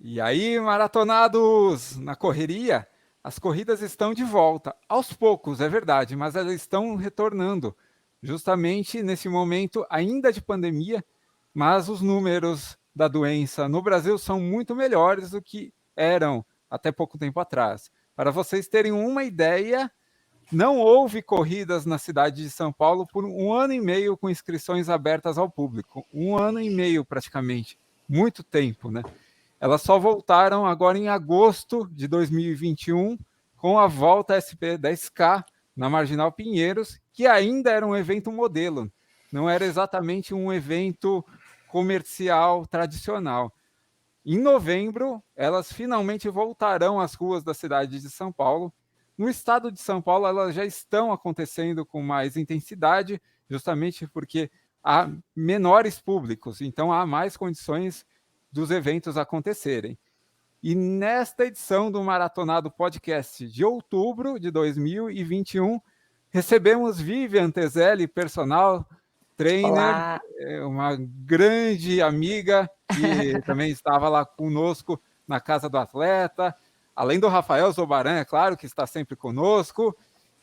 E aí, maratonados, na correria, as corridas estão de volta. Aos poucos, é verdade, mas elas estão retornando, justamente nesse momento ainda de pandemia, mas os números da doença no Brasil são muito melhores do que eram até pouco tempo atrás. Para vocês terem uma ideia, não houve corridas na cidade de São Paulo por 1 ano e meio com inscrições abertas ao público. 1 ano e meio, praticamente. Muito tempo, né? Elas só voltaram agora em agosto de 2021 com a volta SP10K na Marginal Pinheiros, que ainda era um evento modelo, não era exatamente um evento comercial tradicional. Em novembro, elas finalmente voltarão às ruas da cidade de São Paulo. No estado de São Paulo, elas já estão acontecendo com mais intensidade, justamente porque há menores públicos, então há mais condições dos eventos acontecerem. E nesta edição do Maratonado Podcast de outubro de 2021, recebemos Vivian Tezelli, personal trainer, Olá. uma grande amiga que também estava lá conosco na Casa do Atleta, além do Rafael Zobaran, é claro, que está sempre conosco.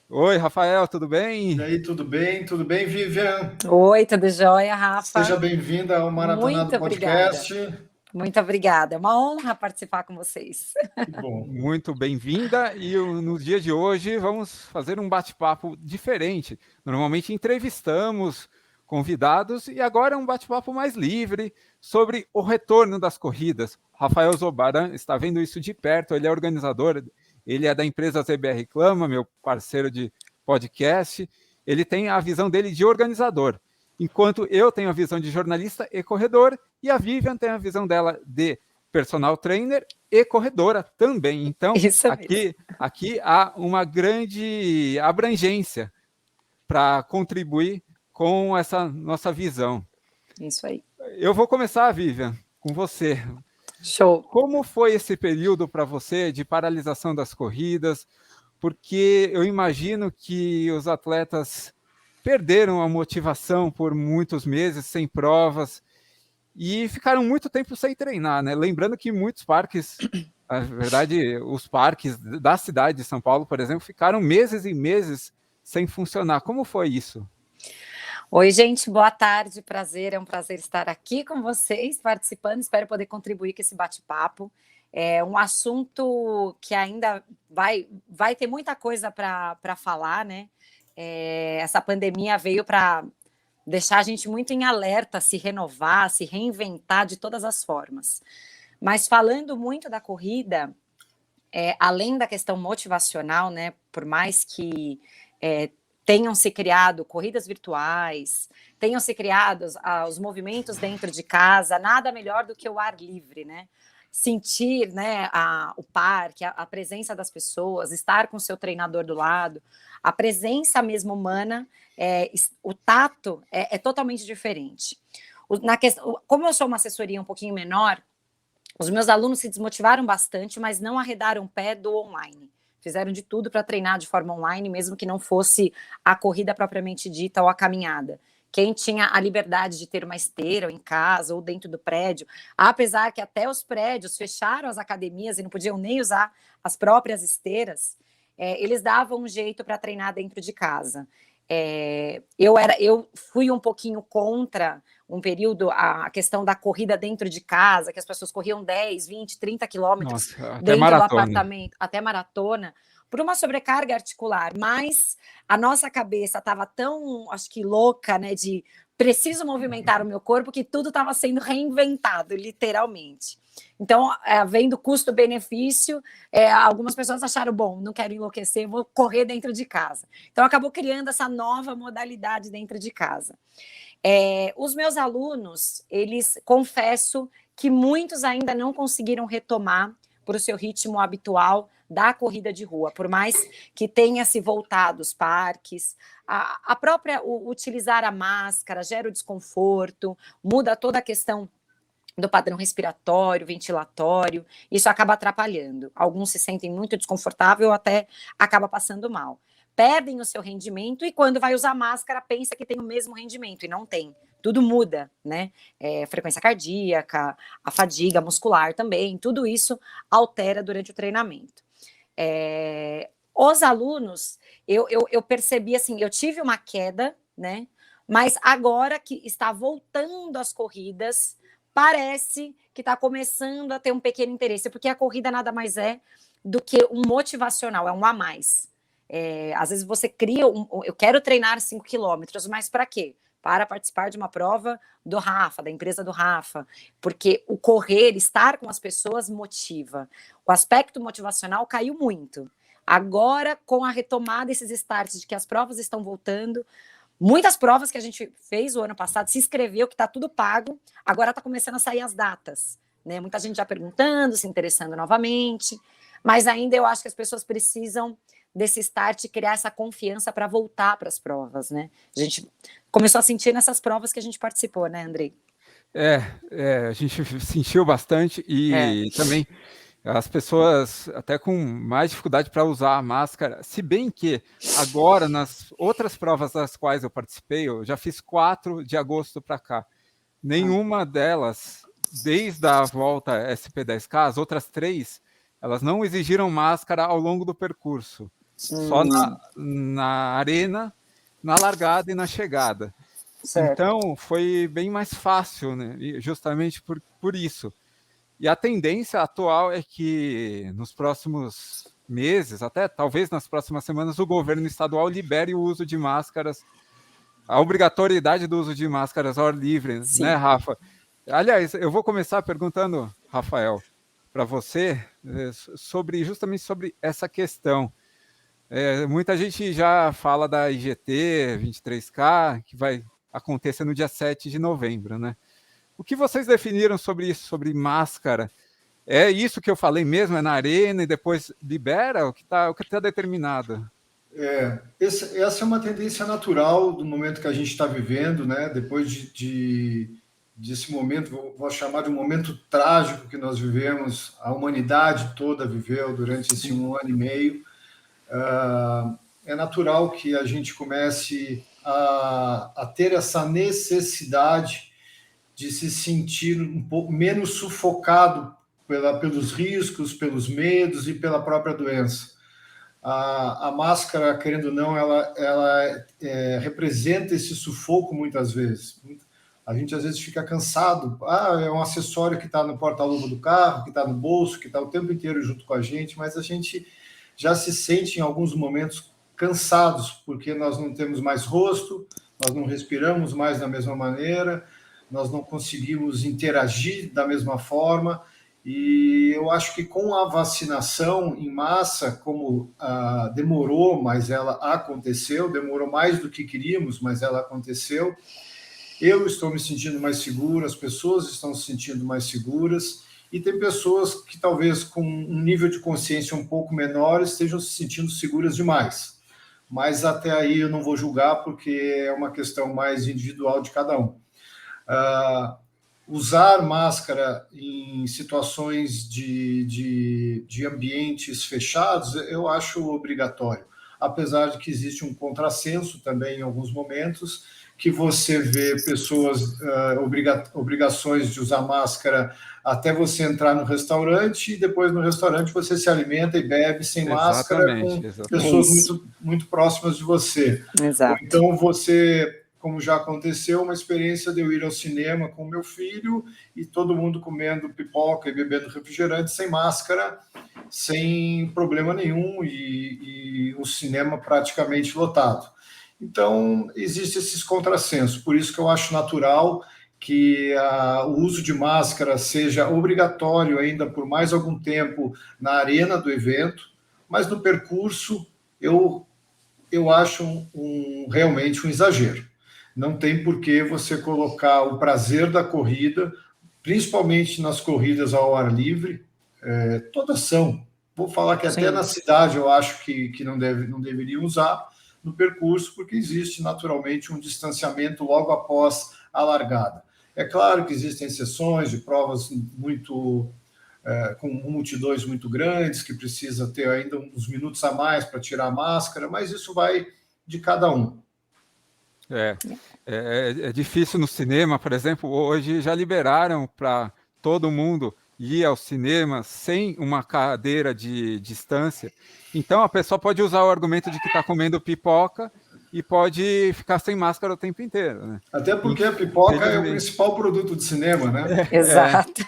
Oi, Rafael, tudo bem? E aí, tudo bem? Tudo bem, Vivian? Oi, tudo jóia, Rafa? Seja bem-vinda ao Maratonado Podcast. Muito obrigada. É uma honra participar com vocês. Que bom. Muito bem-vinda. E no dia de hoje vamos fazer um bate-papo diferente. Normalmente entrevistamos convidados e agora é um bate-papo mais livre sobre o retorno das corridas. Rafael Zobaran está vendo isso de perto, ele é organizador, ele é da empresa ZBR Clama, meu parceiro de podcast. Ele tem a visão dele de organizador, enquanto eu tenho a visão de jornalista e corredor, e a Vivian tem a visão dela de personal trainer e corredora também. Então, aqui há uma grande abrangência para contribuir com essa nossa visão. Isso aí. Eu vou começar, Vivian, com você. Show. Como foi esse período para você de paralisação das corridas? Porque eu imagino que os atletas perderam a motivação por muitos meses, sem provas, e ficaram muito tempo sem treinar, né? Lembrando que muitos parques, na verdade, os parques da cidade de São Paulo, por exemplo, ficaram meses e meses sem funcionar. Como foi isso? Oi, gente, boa tarde, prazer, é um prazer estar aqui com vocês, participando, espero poder contribuir com esse bate-papo. É um assunto que ainda vai ter muita coisa para falar, né? Essa pandemia veio para deixar a gente muito em alerta, se renovar, se reinventar de todas as formas. Mas falando muito da corrida, além da questão motivacional, né? Por mais que tenham se criado corridas virtuais, tenham se criado os movimentos dentro de casa, nada melhor do que o ar livre, né? Sentir, né, o parque, a presença das pessoas, estar com o seu treinador do lado, a presença mesmo humana, o tato é totalmente diferente. Como eu sou uma assessoria um pouquinho menor, os meus alunos se desmotivaram bastante, mas não arredaram o pé do online. Fizeram de tudo para treinar de forma online, mesmo que não fosse a corrida propriamente dita ou a caminhada. Quem tinha a liberdade de ter uma esteira em casa ou dentro do prédio, apesar que até os prédios fecharam as academias e não podiam nem usar as próprias esteiras, eles davam um jeito para treinar dentro de casa. Eu fui um pouquinho contra um período a questão da corrida dentro de casa, que as pessoas corriam 10, 20, 30 quilômetros dentro do apartamento, até maratona, por uma sobrecarga articular, mas a nossa cabeça estava tão, acho que louca, né, de preciso movimentar o meu corpo, que tudo estava sendo reinventado, literalmente. Então, vendo custo-benefício, algumas pessoas acharam, bom, não quero enlouquecer, vou correr dentro de casa. Então, acabou criando essa nova modalidade dentro de casa. Os meus alunos, eles, confesso que muitos ainda não conseguiram retomar para o seu ritmo habitual da corrida de rua, por mais que tenha se voltado os parques, a própria utilizar a máscara gera o desconforto, muda toda a questão do padrão respiratório, ventilatório, isso acaba atrapalhando. Alguns se sentem muito desconfortável ou até acaba passando mal. Perdem o seu rendimento e quando vai usar máscara pensa que tem o mesmo rendimento e não tem. tudo muda, né? Frequência cardíaca, a fadiga muscular também, tudo isso altera durante o treinamento. Os alunos, eu percebi assim, eu tive uma queda, né? Mas agora que está voltando às corridas, parece que está começando a ter um pequeno interesse, porque a corrida nada mais é do que um motivacional, é um a mais. Às vezes você cria, eu quero treinar 5 quilômetros, mas para quê? Para participar de uma prova do Rafa, da empresa do Rafa, porque o correr, estar com as pessoas motiva. O aspecto motivacional caiu muito. Agora, com a retomada desses starts de que as provas estão voltando, muitas provas que a gente fez o ano passado, se inscreveu, que está tudo pago, agora está começando a sair as datas, né? Muita gente já perguntando, se interessando novamente, mas ainda eu acho que as pessoas precisam desse start, criar essa confiança para voltar para as provas, né? A gente começou a sentir nessas provas que a gente participou, né, Andrei? A gente sentiu bastante e também as pessoas até com mais dificuldade para usar a máscara, se bem que agora, nas outras provas das quais eu participei, eu já fiz 4 de agosto para cá, nenhuma delas, desde a volta SP10K, as outras 3, elas não exigiram máscara ao longo do percurso, só na arena, na largada e na chegada. Certo. Então, foi bem mais fácil, né? Justamente por isso. E a tendência atual é que nos próximos meses, até talvez nas próximas semanas, o governo estadual libere o uso de máscaras, a obrigatoriedade do uso de máscaras ao ar livre, sim, né, Rafa? Aliás, eu vou começar perguntando, Rafael, para você, justamente sobre essa questão. Muita gente já fala da IGT 23K, que vai acontecer no dia 7 de novembro, né? O que vocês definiram sobre isso, sobre máscara? É isso que eu falei mesmo? É na arena e depois libera? O que tá determinado? Essa é uma tendência natural do momento que a gente está vivendo, né? Depois desse momento, vou chamar de um momento trágico que nós vivemos, a humanidade toda viveu durante esse 1 ano e meio. É natural que a gente comece a ter essa necessidade de se sentir um pouco menos sufocado pelos riscos, pelos medos e pela própria doença. A máscara, querendo ou não, ela representa esse sufoco muitas vezes. A gente às vezes fica cansado. É um acessório que está no porta-luva do carro, que está no bolso, que está o tempo inteiro junto com a gente, mas a gente já se sente em alguns momentos cansados, porque nós não temos mais rosto, nós não respiramos mais da mesma maneira, nós não conseguimos interagir da mesma forma, e eu acho que com a vacinação em massa, como demorou, mas ela aconteceu, demorou mais do que queríamos, mas ela aconteceu, eu estou me sentindo mais seguro, as pessoas estão se sentindo mais seguras, e tem pessoas que talvez com um nível de consciência um pouco menor estejam se sentindo seguras demais. Mas até aí eu não vou julgar, porque é uma questão mais individual de cada um. Usar máscara em situações de ambientes fechados, eu acho obrigatório, apesar de que existe um contrassenso também em alguns momentos, que você vê pessoas, obrigações de usar máscara até você entrar no restaurante, e depois no restaurante você se alimenta e bebe sem máscara com pessoas muito, muito próximas de você. Exato. Ou então você, como já aconteceu, uma experiência de eu ir ao cinema com meu filho e todo mundo comendo pipoca e bebendo refrigerante sem máscara, sem problema nenhum, e o cinema praticamente lotado. Então, existem esses contrassensos, por isso que eu acho natural que o uso de máscara seja obrigatório ainda por mais algum tempo na arena do evento, mas no percurso eu acho realmente um exagero. Não tem por que você colocar o prazer da corrida, principalmente nas corridas ao ar livre, todas são. Vou falar que até na cidade eu acho que não deveriam usar no percurso, porque existe naturalmente um distanciamento logo após a largada. É claro que existem exceções de provas com multidões muito grandes, que precisa ter ainda uns minutos a mais para tirar a máscara, mas isso vai de cada um. É difícil no cinema, por exemplo, hoje já liberaram para todo mundo ir ao cinema sem uma cadeira de distância. Então a pessoa pode usar o argumento de que está comendo pipoca e pode ficar sem máscara o tempo inteiro, né? Até porque a pipoca é o Infelizmente. principal produto de cinema, né? Exato.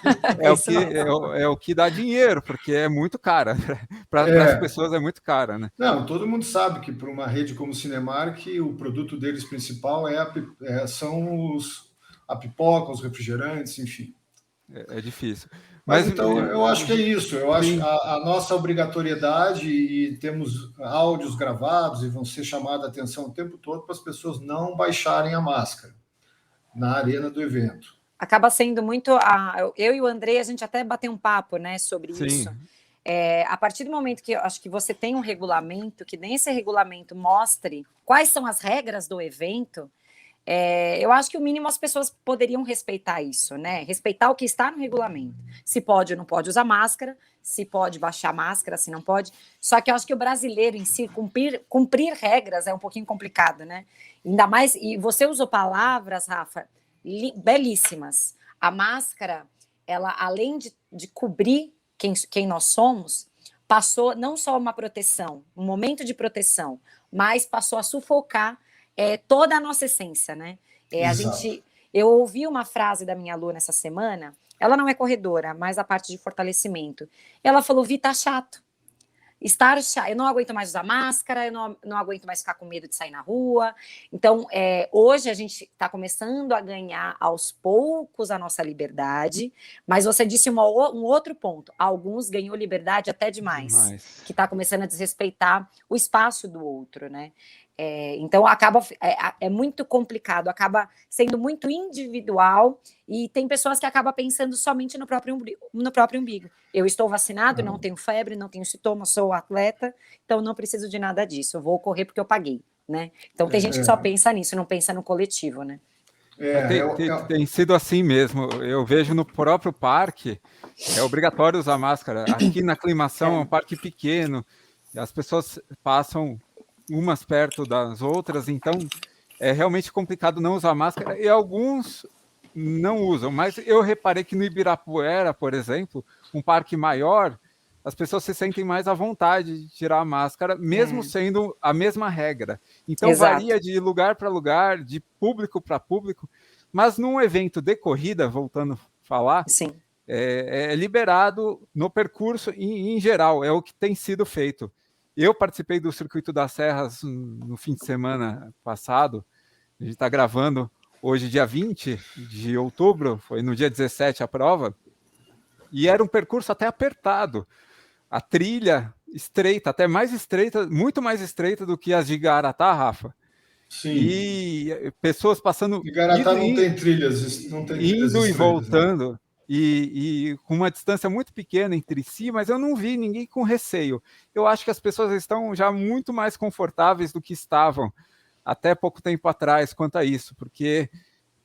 É o que dá dinheiro, porque é muito cara. Para as pessoas é muito cara, né? Não, todo mundo sabe que para uma rede como o Cinemark, o produto deles principal são a pipoca, os refrigerantes, enfim. É difícil. Mas então eu acho que é isso. Eu acho sim. a nossa obrigatoriedade, e temos áudios gravados e vão ser chamadas a atenção o tempo todo para as pessoas não baixarem a máscara na arena do evento. Acaba sendo muito. Eu e o Andrei, a gente até bateu um papo, né, sobre isso. A partir do momento que eu acho que você tem um regulamento, que nesse regulamento mostre quais são as regras do evento, eu acho que o mínimo as pessoas poderiam respeitar isso, né? Respeitar o que está no regulamento. Se pode ou não pode usar máscara, se pode baixar máscara, se não pode. Só que eu acho que o brasileiro em si, cumprir regras é um pouquinho complicado, né? Ainda mais, e você usou palavras, Rafa, belíssimas. A máscara, ela, além de cobrir quem nós somos, passou não só uma proteção, um momento de proteção, mas passou a sufocar toda a nossa essência, né? Eu ouvi uma frase da minha aluna essa semana, ela não é corredora, mas a parte de fortalecimento. Ela falou, Vi, tá chato. Eu não aguento mais usar máscara, eu não aguento mais ficar com medo de sair na rua. Então, hoje a gente está começando a ganhar aos poucos a nossa liberdade, mas você disse um outro ponto. Alguns ganhou liberdade até demais. Que está começando a desrespeitar o espaço do outro, né? Então é muito complicado, acaba sendo muito individual, e tem pessoas que acabam pensando somente no próprio umbigo. Eu estou vacinado, não tenho febre, não tenho sintoma, sou atleta, então não preciso de nada disso, eu vou correr porque eu paguei, né? Então tem gente que só pensa nisso, não pensa no coletivo, né? Tem sido assim mesmo. Eu vejo no próprio parque, é obrigatório usar máscara. Aqui na Aclimação é um parque pequeno, as pessoas passam umas perto das outras, então é realmente complicado não usar máscara, e alguns não usam, mas eu reparei que no Ibirapuera, por exemplo, um parque maior, as pessoas se sentem mais à vontade de tirar a máscara, mesmo sendo a mesma regra. Então varia de lugar para lugar, de público para público, mas num evento de corrida, voltando a falar, é liberado no percurso em geral, é o que tem sido feito. Eu participei do Circuito das Serras no fim de semana passado. A gente está gravando hoje, dia 20 de outubro, foi no dia 17 a prova, e era um percurso até apertado. A trilha estreita, até mais estreita, muito mais estreita do que as de Igaratá, Rafa. Sim. E pessoas passando... Igaratá não tem trilhas indo e voltando. Né? E com uma distância muito pequena entre si, mas eu não vi ninguém com receio. Eu acho que as pessoas estão já muito mais confortáveis do que estavam até pouco tempo atrás quanto a isso, porque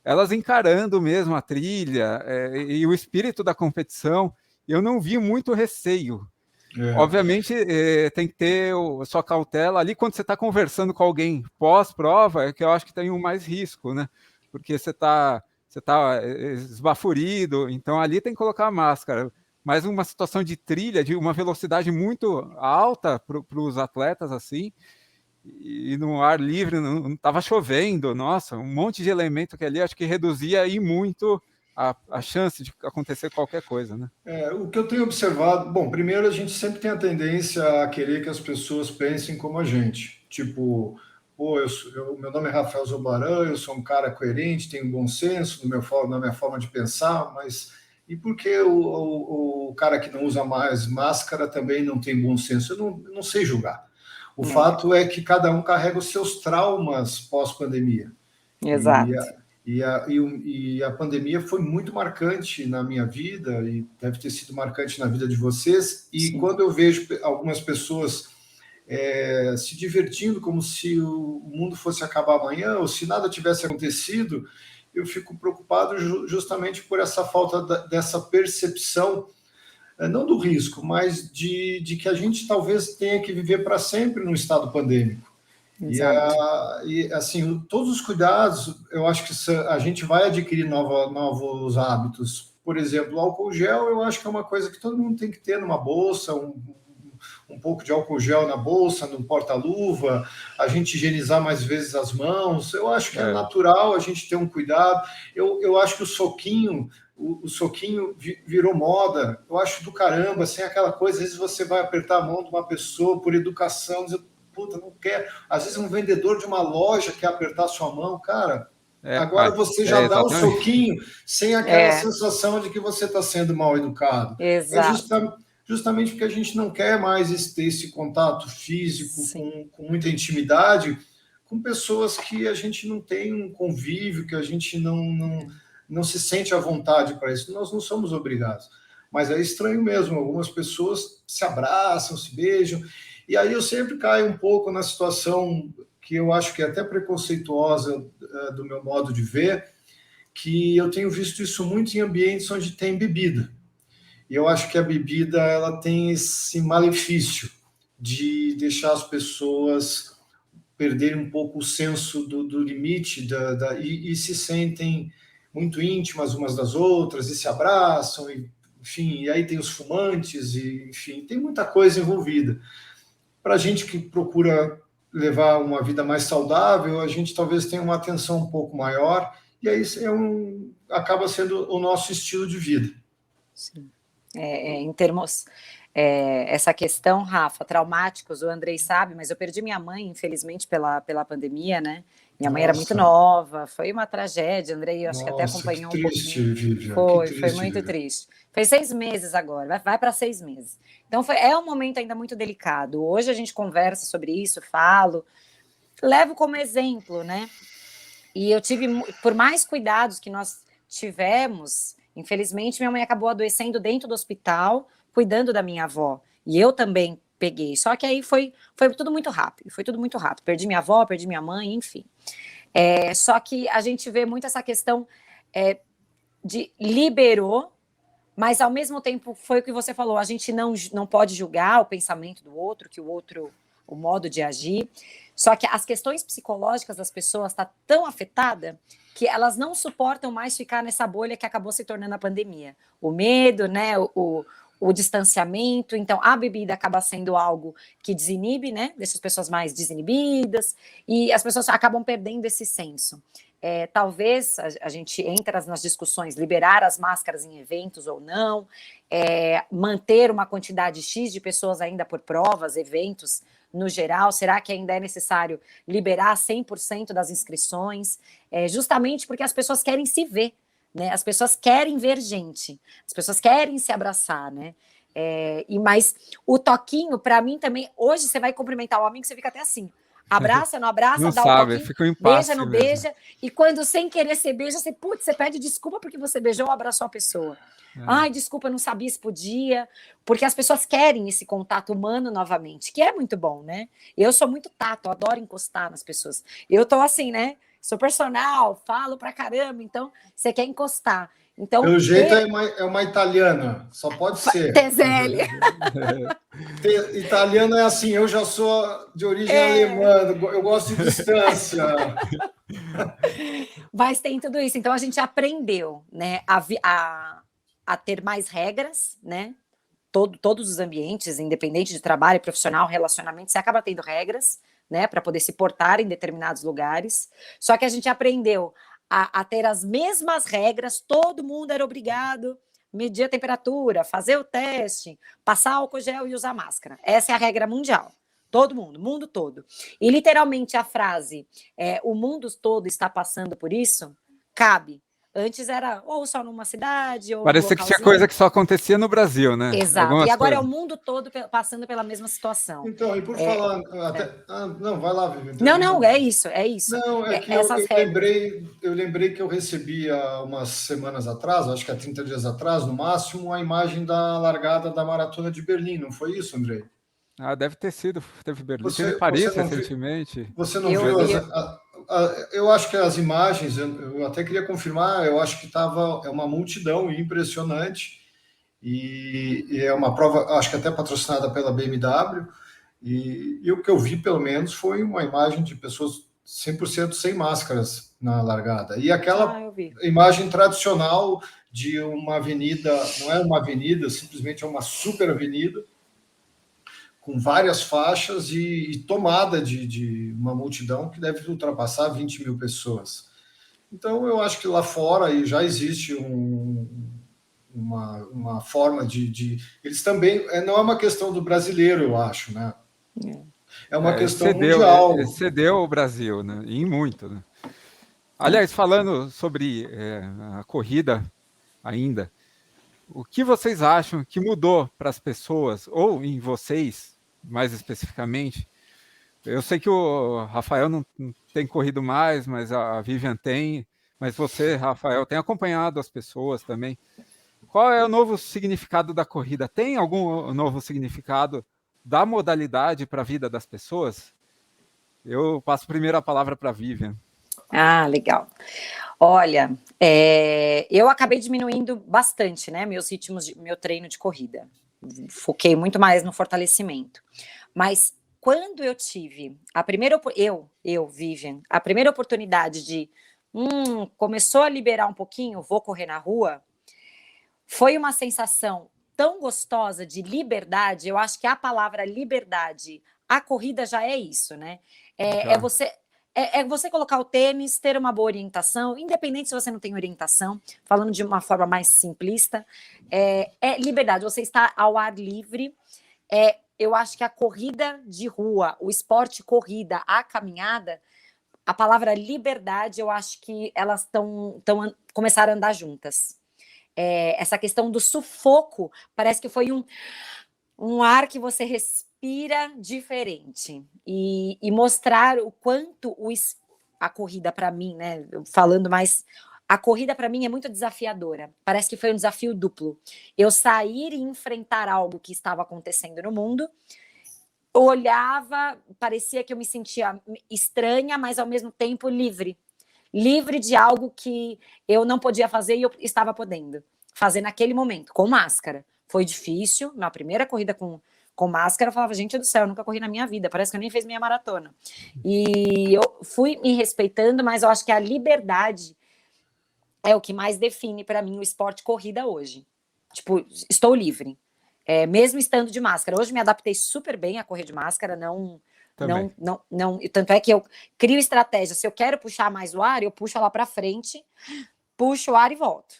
elas encarando mesmo a trilha e o espírito da competição, eu não vi muito receio. Obviamente, tem que ter a sua cautela ali quando você está conversando com alguém pós-prova, é que eu acho que tem um mais risco, né? Porque você está esbaforido, então ali tem que colocar a máscara. Mas uma situação de trilha, de uma velocidade muito alta para os atletas, assim, e no ar livre, não estava chovendo, nossa, um monte de elemento que ali acho que reduzia aí muito a chance de acontecer qualquer coisa, né? O que eu tenho observado, bom, primeiro a gente sempre tem a tendência a querer que as pessoas pensem como a gente, tipo... meu nome é Rafael Zobaran, eu sou um cara coerente, tenho bom senso na minha forma de pensar, mas e por que o cara que não usa mais máscara também não tem bom senso? Eu não sei julgar. O fato é que cada um carrega os seus traumas pós-pandemia. Exato. E a pandemia foi muito marcante na minha vida, e deve ter sido marcante na vida de vocês, e quando eu vejo algumas pessoas... se divertindo como se o mundo fosse acabar amanhã, ou se nada tivesse acontecido, eu fico preocupado justamente por essa falta dessa percepção, não do risco, mas de que a gente talvez tenha que viver para sempre num estado pandêmico. Exato. E assim, todos os cuidados, eu acho que a gente vai adquirir novos hábitos. Por exemplo, o álcool gel, eu acho que é uma coisa que todo mundo tem que ter numa bolsa, um pouco de álcool gel na bolsa, no porta-luva, a gente higienizar mais vezes as mãos. Eu acho que é natural a gente ter um cuidado. Eu acho que o soquinho virou moda. Eu acho do caramba, sem aquela coisa, às vezes você vai apertar a mão de uma pessoa por educação, dizer, puta, não quer. Às vezes um vendedor de uma loja quer apertar sua mão, cara. Agora você já dá o soquinho sem aquela sensação de que você está sendo mal educado. Exato. Justamente porque a gente não quer mais ter esse contato físico com muita intimidade com pessoas que a gente não tem um convívio, que a gente não se sente à vontade para isso. Nós não somos obrigados. Mas é estranho mesmo, algumas pessoas se abraçam, se beijam, e aí eu sempre caio um pouco na situação que eu acho que é até preconceituosa do meu modo de ver, que eu tenho visto isso muito em ambientes onde tem bebida. E eu acho que a bebida ela tem esse malefício de deixar as pessoas perderem um pouco o senso do limite e se sentem muito íntimas umas das outras e se abraçam, enfim, e aí tem os fumantes, e, enfim, tem muita coisa envolvida. Para a gente que procura levar uma vida mais saudável, a gente talvez tenha uma atenção um pouco maior, e aí acaba sendo o nosso estilo de vida. Sim. Em termos, essa questão, Rafa, traumáticos, o Andrei sabe, mas eu perdi minha mãe, infelizmente, pela pandemia, né? Minha mãe era muito nova, foi uma tragédia, Andrei, eu acho que até acompanhou que triste, um pouquinho. Vivian, Foi muito triste. Foi 6 meses agora, vai para 6 meses. Então é um momento ainda muito delicado. Hoje a gente conversa sobre isso, falo, levo como exemplo, né? E eu tive, por mais cuidados que nós tivemos, infelizmente minha mãe acabou adoecendo dentro do hospital, cuidando da minha avó. E eu também peguei. Só que aí foi tudo muito rápido. Perdi minha avó, perdi minha mãe, enfim. Só que a gente vê muito essa questão de liberou, mas ao mesmo tempo foi o que você falou, a gente não pode julgar o pensamento do outro, o modo de agir. Só que as questões psicológicas das pessoas estão tão afetadas que elas não suportam mais ficar nessa bolha que acabou se tornando a pandemia. O medo, né, o distanciamento. Então, a bebida acaba sendo algo que desinibe, né, deixa as pessoas mais desinibidas, e as pessoas acabam perdendo esse senso. Talvez a gente entra nas discussões, liberar as máscaras em eventos ou não, manter uma quantidade X de pessoas ainda por provas, eventos no geral, será que ainda é necessário liberar 100% das inscrições? Justamente porque as pessoas querem se ver, né? As pessoas querem ver gente, as pessoas querem se abraçar, né? Mas o toquinho, para mim também, hoje você vai cumprimentar o amigo, você fica até assim, abraça, não abraça, não dá sabe, o toquinho, fica um beija, não mesmo. beija, e quando sem querer você beija, você pede desculpa porque você beijou ou abraçou a pessoa. Ai, desculpa, não sabia se podia, porque as pessoas querem esse contato humano novamente, que é muito bom, né? Eu sou muito tato, eu adoro encostar nas pessoas. Eu tô assim, né? Sou personal, falo pra caramba, então você quer encostar. Então, pelo jeito é uma italiana, só pode ser. Tezelli. Italiano é assim, eu já sou de origem alemã, eu gosto de distância. Mas tem tudo isso. Então a gente aprendeu, né, a ter mais regras, né? Todos os ambientes, independente de trabalho, profissional, relacionamento, você acaba tendo regras, né, para poder se portar em determinados lugares. Só que a gente aprendeu a ter as mesmas regras, todo mundo era obrigado medir a temperatura, fazer o teste, passar álcool gel e usar máscara. Essa é a regra mundial. Todo mundo, mundo todo. E literalmente a frase, o mundo todo está passando por isso, cabe. Antes era ou só numa cidade, ou parecia que tinha coisa que só acontecia no Brasil, né? Exato. Algumas e agora coisas. É o mundo todo passando pela mesma situação. Então, e por falar... não, vai lá, Vivian. Não, é isso. Não, é que eu lembrei que eu recebi há umas semanas atrás, acho que há 30 dias atrás, no máximo, a imagem da largada da Maratona de Berlim. Não foi isso, Andrei? Deve ter sido. Teve Berlim, teve Paris recentemente. Você não viu? Eu acho que as imagens, eu até queria confirmar, eu acho que é uma multidão impressionante, e é uma prova, acho que até patrocinada pela BMW, E o que eu vi, pelo menos, foi uma imagem de pessoas 100% sem máscaras na largada. E aquela imagem tradicional de uma avenida, não é uma avenida, simplesmente é uma super avenida, com várias faixas e tomada de uma multidão que deve ultrapassar 20 mil pessoas. Então, eu acho que lá fora já existe uma forma eles também... Não é uma questão do brasileiro, eu acho, né? É uma questão mundial. Excedeu o Brasil, né? E muito, né? Aliás, falando sobre a corrida ainda, o que vocês acham que mudou para as pessoas, ou em vocês, mais especificamente? Eu sei que o Rafael não tem corrido mais, mas a Vivian tem, mas você, Rafael, tem acompanhado as pessoas também. Qual é o novo significado da corrida? Tem algum novo significado da modalidade para a vida das pessoas? Eu passo primeiro a palavra para a Vivian. Ah, legal. Olha, eu acabei diminuindo bastante, né, meus ritmos, meu treino de corrida. Foquei muito mais no fortalecimento. Mas quando eu tive a primeira, Vivian, a primeira oportunidade de, começou a liberar um pouquinho, vou correr na rua, foi uma sensação tão gostosa de liberdade. Eu acho que a palavra liberdade, a corrida já é isso, né? É você colocar o tênis, ter uma boa orientação, independente se você não tem orientação, falando de uma forma mais simplista, é liberdade, você está ao ar livre. Eu acho que a corrida de rua, o esporte corrida, a caminhada, a palavra liberdade, eu acho que elas começaram a andar juntas. Essa questão do sufoco, parece que foi um ar que você respira diferente, e mostrar o quanto a corrida para mim, né, falando mais, a corrida para mim é muito desafiadora, parece que foi um desafio duplo, eu sair e enfrentar algo que estava acontecendo no mundo, olhava, parecia que eu me sentia estranha, mas ao mesmo tempo livre de algo que eu não podia fazer e eu estava podendo fazer naquele momento, com máscara. Foi difícil, na primeira corrida com máscara, eu falava, gente do céu, eu nunca corri na minha vida, parece que eu nem fiz minha maratona. E eu fui me respeitando, mas eu acho que a liberdade é o que mais define para mim o esporte corrida hoje. Tipo, estou livre. Mesmo estando de máscara. Hoje me adaptei super bem a correr de máscara, não, tanto é que eu crio estratégia. Se eu quero puxar mais o ar, eu puxo lá para frente, puxo o ar e volto.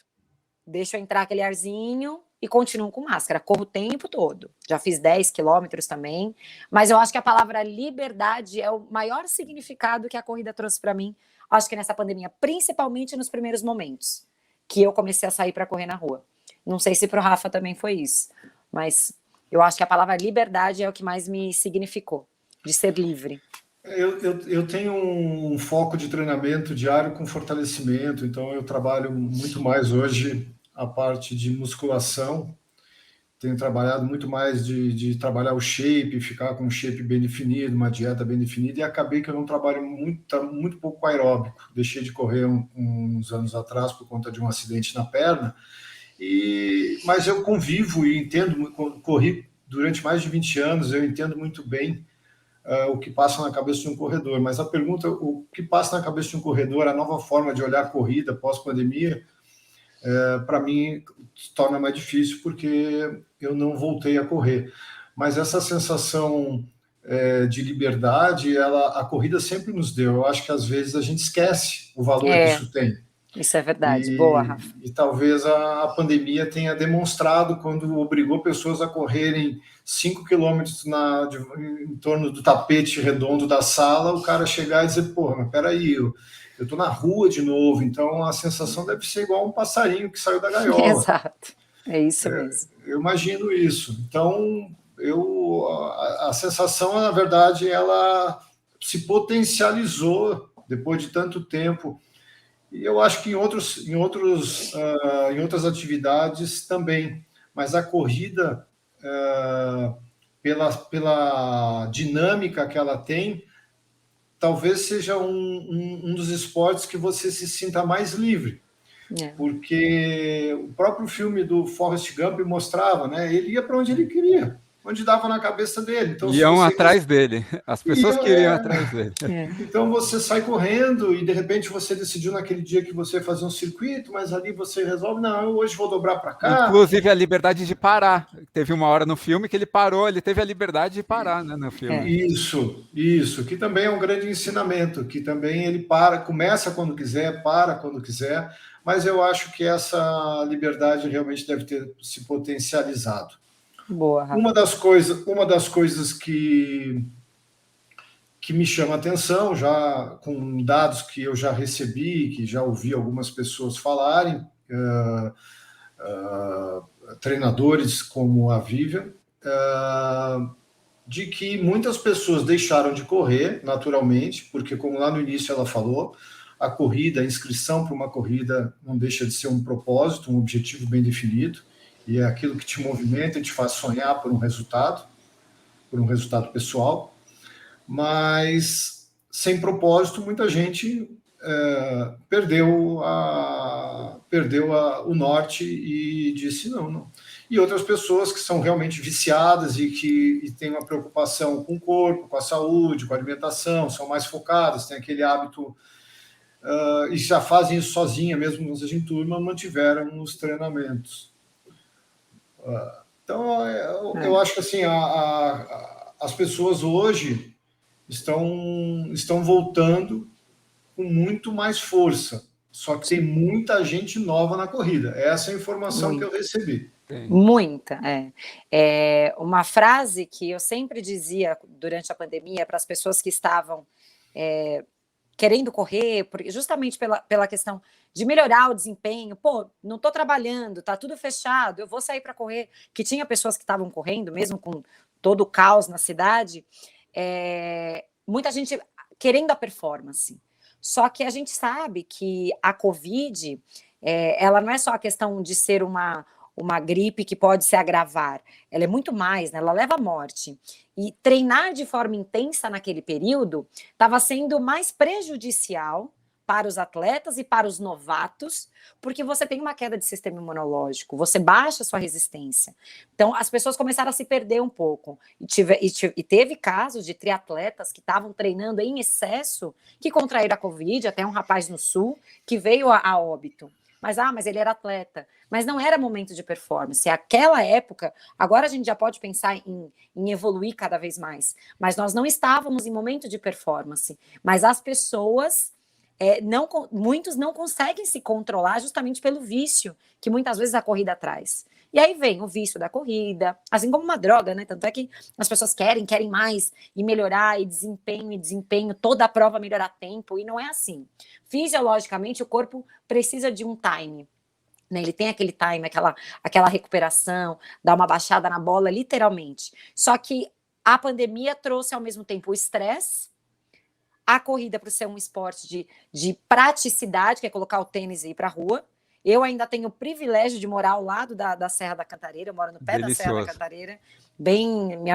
Deixo entrar aquele arzinho e continuo com máscara. Corro o tempo todo. Já fiz 10 quilômetros também. Mas eu acho que a palavra liberdade é o maior significado que a corrida trouxe para mim. Acho que nessa pandemia, principalmente nos primeiros momentos que eu comecei a sair para correr na rua. Não sei se para o Rafa também foi isso, mas eu acho que a palavra liberdade é o que mais me significou, de ser livre. Eu tenho um foco de treinamento diário com fortalecimento, então eu trabalho muito mais hoje a parte de musculação, tenho trabalhado muito mais de trabalhar o shape, ficar com um shape bem definido, uma dieta bem definida, e acabei que eu não trabalho muito pouco aeróbico, deixei de correr uns anos atrás por conta de um acidente na perna, mas eu convivo e entendo, corri durante mais de 20 anos, eu entendo muito bem o que passa na cabeça de um corredor, mas a pergunta, o que passa na cabeça de um corredor, a nova forma de olhar a corrida pós-pandemia, para mim, se torna mais difícil, porque eu não voltei a correr. Mas essa sensação de liberdade, a corrida sempre nos deu. Eu acho que, às vezes, a gente esquece o valor que isso tem. Isso é verdade. Boa, Rafa. E talvez a pandemia tenha demonstrado, quando obrigou pessoas a correrem 5 quilômetros em torno do tapete redondo da sala, o cara chegar e dizer, pô, mas peraí, eu estou na rua de novo, então a sensação deve ser igual um passarinho que saiu da gaiola. Exato, é isso mesmo. Eu imagino isso. Então, a sensação, na verdade, ela se potencializou depois de tanto tempo. E eu acho que em outras atividades também, mas a corrida, pela dinâmica que ela tem, talvez seja um dos esportes que você se sinta mais livre. Porque o próprio filme do Forrest Gump mostrava, né? Ele ia para onde ele queria. onde dava na cabeça dele. Então, iam atrás dele. As pessoas queriam atrás dele. Então você sai correndo e de repente você decidiu naquele dia que você ia fazer um circuito, mas ali você resolve, não, hoje vou dobrar para cá. Inclusive a liberdade de parar. Teve uma hora no filme que ele parou, ele teve a liberdade de parar, né, no filme. Isso, que também é um grande ensinamento, que também ele começa quando quiser, para quando quiser, mas eu acho que essa liberdade realmente deve ter se potencializado. Boa, Rafa. Uma das coisas que me chama a atenção, já com dados que eu já recebi, que já ouvi algumas pessoas falarem, treinadores como a Vivian, de que muitas pessoas deixaram de correr naturalmente, porque como lá no início ela falou, a corrida, a inscrição para uma corrida não deixa de ser um propósito, um objetivo bem definido, e é aquilo que te movimenta e te faz sonhar por um resultado pessoal, mas sem propósito muita gente perdeu o norte e disse não. E outras pessoas que são realmente viciadas e têm uma preocupação com o corpo, com a saúde, com a alimentação, são mais focadas, têm aquele hábito e já fazem isso sozinha, mesmo não seja em turma, mantiveram os treinamentos. Então, eu acho que assim, as pessoas hoje estão voltando com muito mais força, só que tem muita gente nova na corrida. Essa é a informação que eu recebi. Muita, é uma frase que eu sempre dizia durante a pandemia para as pessoas que estavam querendo correr, justamente pela questão de melhorar o desempenho. Pô, não estou trabalhando, está tudo fechado, eu vou sair para correr. Que tinha pessoas que estavam correndo, mesmo com todo o caos na cidade, muita gente querendo a performance. Só que a gente sabe que a Covid, ela não é só a questão de ser uma gripe que pode se agravar, ela é muito mais, né? Ela leva à morte. E treinar de forma intensa naquele período estava sendo mais prejudicial para os atletas e para os novatos, porque você tem uma queda de sistema imunológico, você baixa a sua resistência. Então, as pessoas começaram a se perder um pouco. E teve casos de triatletas que estavam treinando em excesso, que contraíram a Covid, até um rapaz no Sul, que veio a óbito. Mas ele era atleta. Mas não era momento de performance. Aquela época, agora a gente já pode pensar em evoluir cada vez mais. Mas nós não estávamos em momento de performance. Mas as pessoas, muitos não conseguem se controlar justamente pelo vício que muitas vezes a corrida traz. E aí vem o vício da corrida, assim como uma droga, né? Tanto é que as pessoas querem mais e melhorar, e desempenho, toda a prova melhorar tempo, e não é assim. Fisiologicamente, o corpo precisa de um time, né? Ele tem aquele time, aquela recuperação, dá uma baixada na bola, literalmente. Só que a pandemia trouxe ao mesmo tempo o estresse, a corrida para ser um esporte de praticidade, que é colocar o tênis e ir para a rua. Eu ainda tenho o privilégio de morar ao lado da Serra da Cantareira, eu moro no pé da Serra da Cantareira,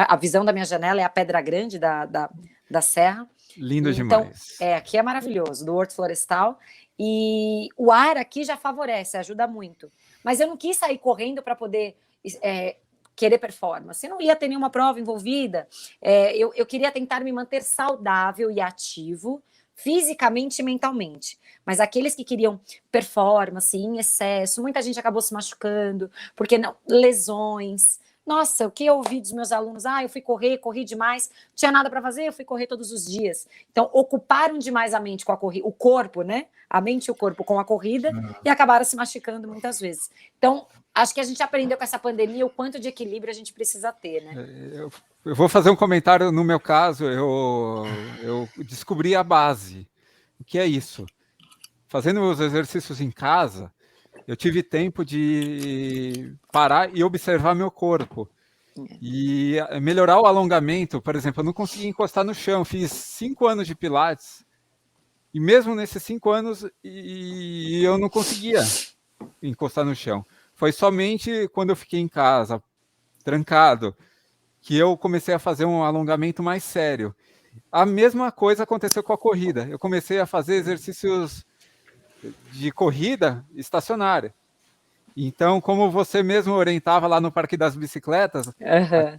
a visão da minha janela é a Pedra Grande da Serra. Lindo então, demais. Aqui é maravilhoso, do Horto Florestal, e o ar aqui já favorece, ajuda muito. Mas eu não quis sair correndo para poder querer performance, eu não ia ter nenhuma prova envolvida, eu queria tentar me manter saudável e ativo, fisicamente e mentalmente. Mas aqueles que queriam performance em excesso, muita gente acabou se machucando, porque não, lesões. Nossa, o que eu ouvi dos meus alunos, eu fui corri demais, não tinha nada para fazer, eu fui correr todos os dias. Então, ocuparam demais a mente com a corrida, o corpo, né? A mente e o corpo com a corrida, e acabaram se machucando muitas vezes. Então, acho que a gente aprendeu com essa pandemia o quanto de equilíbrio a gente precisa ter, né? Eu vou fazer um comentário no meu caso, eu descobri a base. O que é isso? Fazendo meus exercícios em casa, eu tive tempo de parar e observar meu corpo. E melhorar o alongamento, por exemplo, eu não conseguia encostar no chão. Fiz 5 anos de Pilates. E mesmo nesses 5 anos, eu não conseguia encostar no chão. Foi somente quando eu fiquei em casa, trancado, que eu comecei a fazer um alongamento mais sério. A mesma coisa aconteceu com a corrida. Eu comecei a fazer exercícios de corrida estacionária. Então, como você mesmo orientava lá no Parque das Bicicletas, Aham.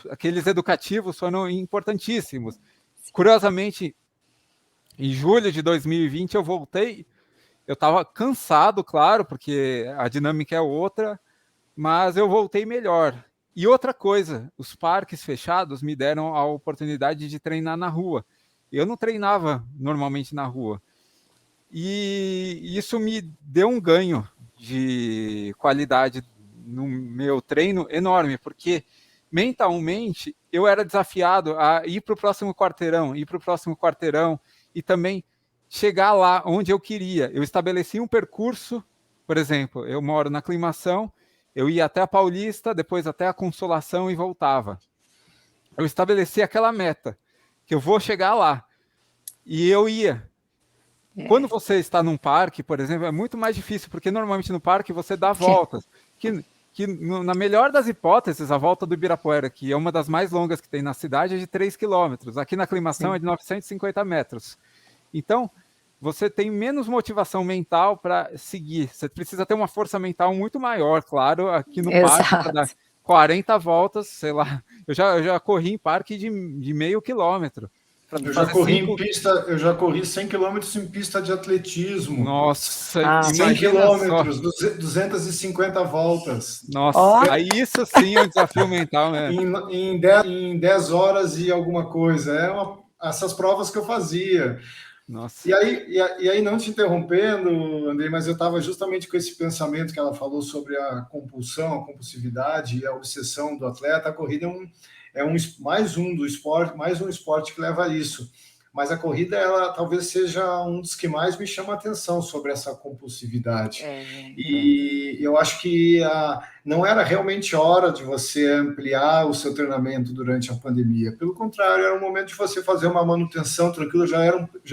aqueles educativos foram importantíssimos. Curiosamente, em julho de 2020 eu voltei, eu estava cansado, claro, porque a dinâmica é outra, mas eu voltei melhor. E outra coisa, os parques fechados me deram a oportunidade de treinar na rua. Eu não treinava normalmente na rua. E isso me deu um ganho de qualidade no meu treino enorme, porque mentalmente eu era desafiado a ir para o próximo quarteirão, e também chegar lá onde eu queria. Eu estabeleci um percurso, por exemplo, eu moro na Aclimação, eu ia até a Paulista, depois até a Consolação e voltava. Eu estabeleci aquela meta, que eu vou chegar lá. E eu ia. Quando você está num parque, por exemplo, é muito mais difícil, porque normalmente no parque você dá voltas. Na melhor das hipóteses, a volta do Ibirapuera, que é uma das mais longas que tem na cidade, é de 3 quilômetros. Aqui na Aclimação é de 950 metros. Então, você tem menos motivação mental para seguir. Você precisa ter uma força mental muito maior, claro, aqui no parque, para dar 40 voltas, sei lá. Eu já corri em parque de meio quilômetro. Eu já corri 100 quilômetros em pista de atletismo. Nossa, 100 quilômetros, 250 voltas. Nossa, aí isso sim é um desafio mental, né? Em 10 horas e alguma coisa. Essas provas que eu fazia. Nossa. E aí, não te interrompendo, Andrei, mas eu estava justamente com esse pensamento que ela falou sobre a compulsão, a compulsividade e a obsessão do atleta. A corrida mais um esporte que leva a isso. Mas a corrida, ela talvez seja um dos que mais me chama a atenção sobre essa compulsividade. E eu acho que não era realmente hora de você ampliar o seu treinamento durante a pandemia. Pelo contrário, era um momento de você fazer uma manutenção tranquila, já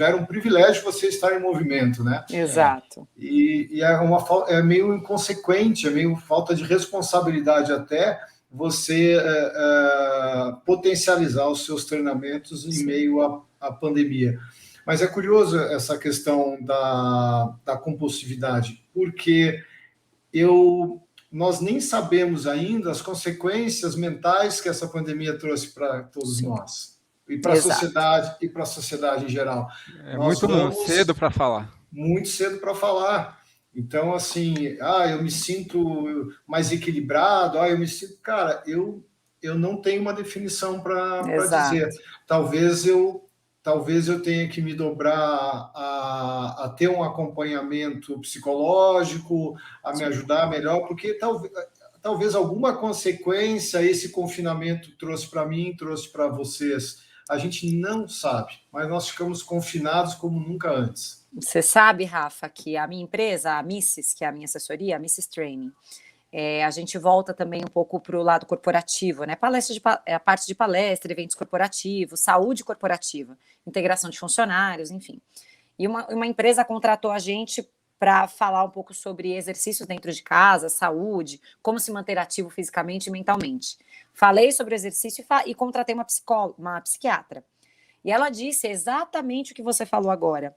era um privilégio você estar em movimento, né? Exato. E é meio inconsequente, é meio falta de responsabilidade até você potencializar os seus treinamentos em meio à pandemia. Mas é curioso essa questão da compulsividade, porque nós nem sabemos ainda as consequências mentais que essa pandemia trouxe para todos nós, e para a sociedade em geral. É muito cedo para falar. Muito cedo para falar. Então, assim, eu me sinto mais equilibrado, eu me sinto... Cara, eu não tenho uma definição para dizer. Talvez eu tenha que me dobrar a ter um acompanhamento psicológico, a me ajudar melhor, porque talvez alguma consequência esse confinamento trouxe para mim, trouxe para vocês. A gente não sabe, mas nós ficamos confinados como nunca antes. Você sabe, Rafa, que a minha empresa, a Missis, que é a minha assessoria, a Missis Training, a gente volta também um pouco para o lado corporativo, né? A parte de palestra, eventos corporativos, saúde corporativa, integração de funcionários, enfim. E uma empresa contratou a gente para falar um pouco sobre exercícios dentro de casa, saúde, como se manter ativo fisicamente e mentalmente. Falei sobre o exercício e contratei uma psiquiatra. E ela disse exatamente o que você falou agora.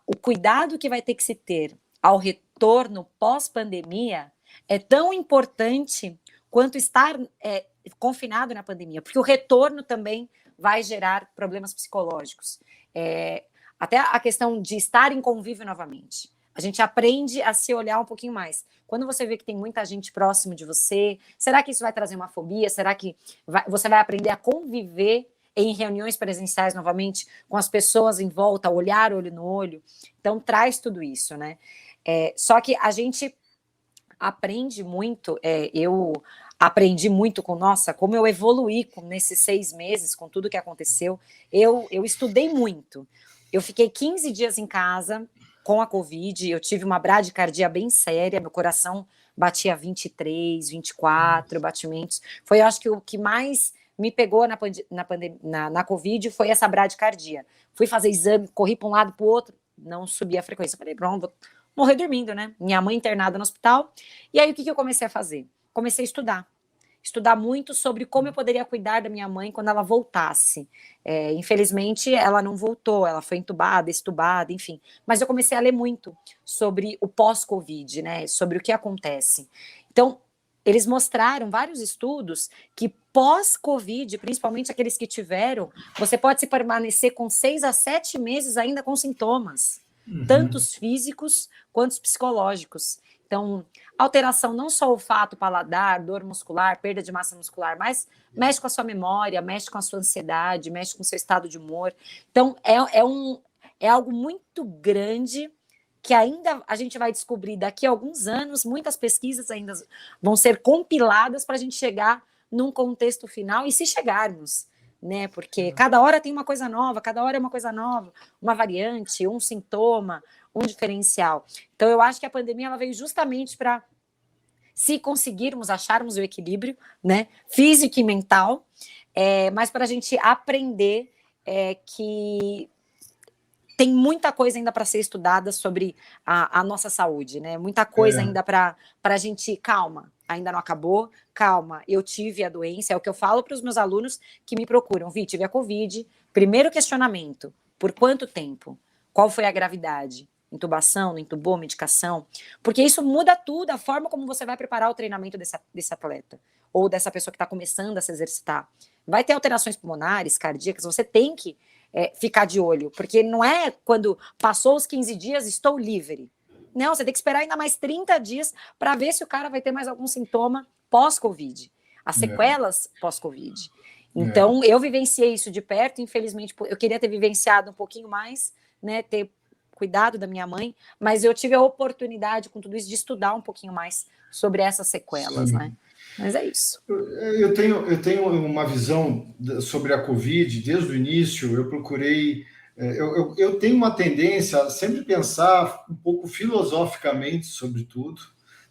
O cuidado que vai ter que se ter ao retorno pós-pandemia é tão importante quanto estar confinado na pandemia, porque o retorno também vai gerar problemas psicológicos. Até a questão de estar em convívio novamente. A gente aprende a se olhar um pouquinho mais. Quando você vê que tem muita gente próximo de você, será que isso vai trazer uma fobia? Será que você vai aprender a conviver em reuniões presenciais novamente com as pessoas em volta, olhar olho no olho? Então, traz tudo isso, né? Só que a gente aprende muito, eu aprendi muito como eu evoluí nesses 6 meses, com tudo que aconteceu. Eu estudei muito. Eu fiquei 15 dias em casa com a Covid, eu tive uma bradicardia bem séria, meu coração batia 23, 24 batimentos. Foi, eu acho que o que mais me pegou na Covid foi essa bradicardia. Fui fazer exame, corri para um lado para o outro, não subia a frequência. Falei, pronto, vou morrer dormindo, né? Minha mãe internada no hospital. E aí, o que eu comecei a fazer? Comecei a estudar. estudar muito sobre como eu poderia cuidar da minha mãe quando ela voltasse. Infelizmente, ela não voltou, ela foi entubada, estubada, enfim. Mas eu comecei a ler muito sobre o pós-Covid, né? Sobre o que acontece. Então, eles mostraram vários estudos que pós-Covid, principalmente aqueles que tiveram, você pode se permanecer com 6 a 7 meses ainda com sintomas, tanto os físicos quanto os psicológicos. Então, alteração não só olfato, paladar, dor muscular, perda de massa muscular, mas mexe com a sua memória, mexe com a sua ansiedade, mexe com o seu estado de humor. Então, é algo muito grande que ainda a gente vai descobrir daqui a alguns anos, muitas pesquisas ainda vão ser compiladas para a gente chegar num contexto final, e se chegarmos, né? Porque cada hora tem uma coisa nova, cada hora é uma coisa nova, uma variante, um sintoma, um diferencial. Então, eu acho que a pandemia ela veio justamente para, se conseguirmos acharmos o equilíbrio, né, físico e mental, mas para a gente aprender que tem muita coisa ainda para ser estudada sobre a nossa saúde, né? Muita coisa ainda para a gente, calma, ainda não acabou, calma, eu tive a doença, é o que eu falo para os meus alunos que me procuram, tive a Covid, primeiro questionamento, por quanto tempo? Qual foi a gravidade? Intubação, não intubou, medicação? Porque isso muda tudo, a forma como você vai preparar o treinamento desse atleta, ou dessa pessoa que está começando a se exercitar. Vai ter alterações pulmonares, cardíacas, você tem que ficar de olho, porque não é quando passou os 15 dias, estou livre. Não, você tem que esperar ainda mais 30 dias para ver se o cara vai ter mais algum sintoma pós-Covid, as sequelas pós-Covid. Então, eu vivenciei isso de perto, infelizmente, eu queria ter vivenciado um pouquinho mais, né, ter cuidado da minha mãe, mas eu tive a oportunidade, com tudo isso, de estudar um pouquinho mais sobre essas sequelas, né? Mas é isso. Eu tenho uma visão sobre a Covid, desde o início, eu procurei... Eu tenho uma tendência a sempre pensar um pouco filosoficamente sobre tudo,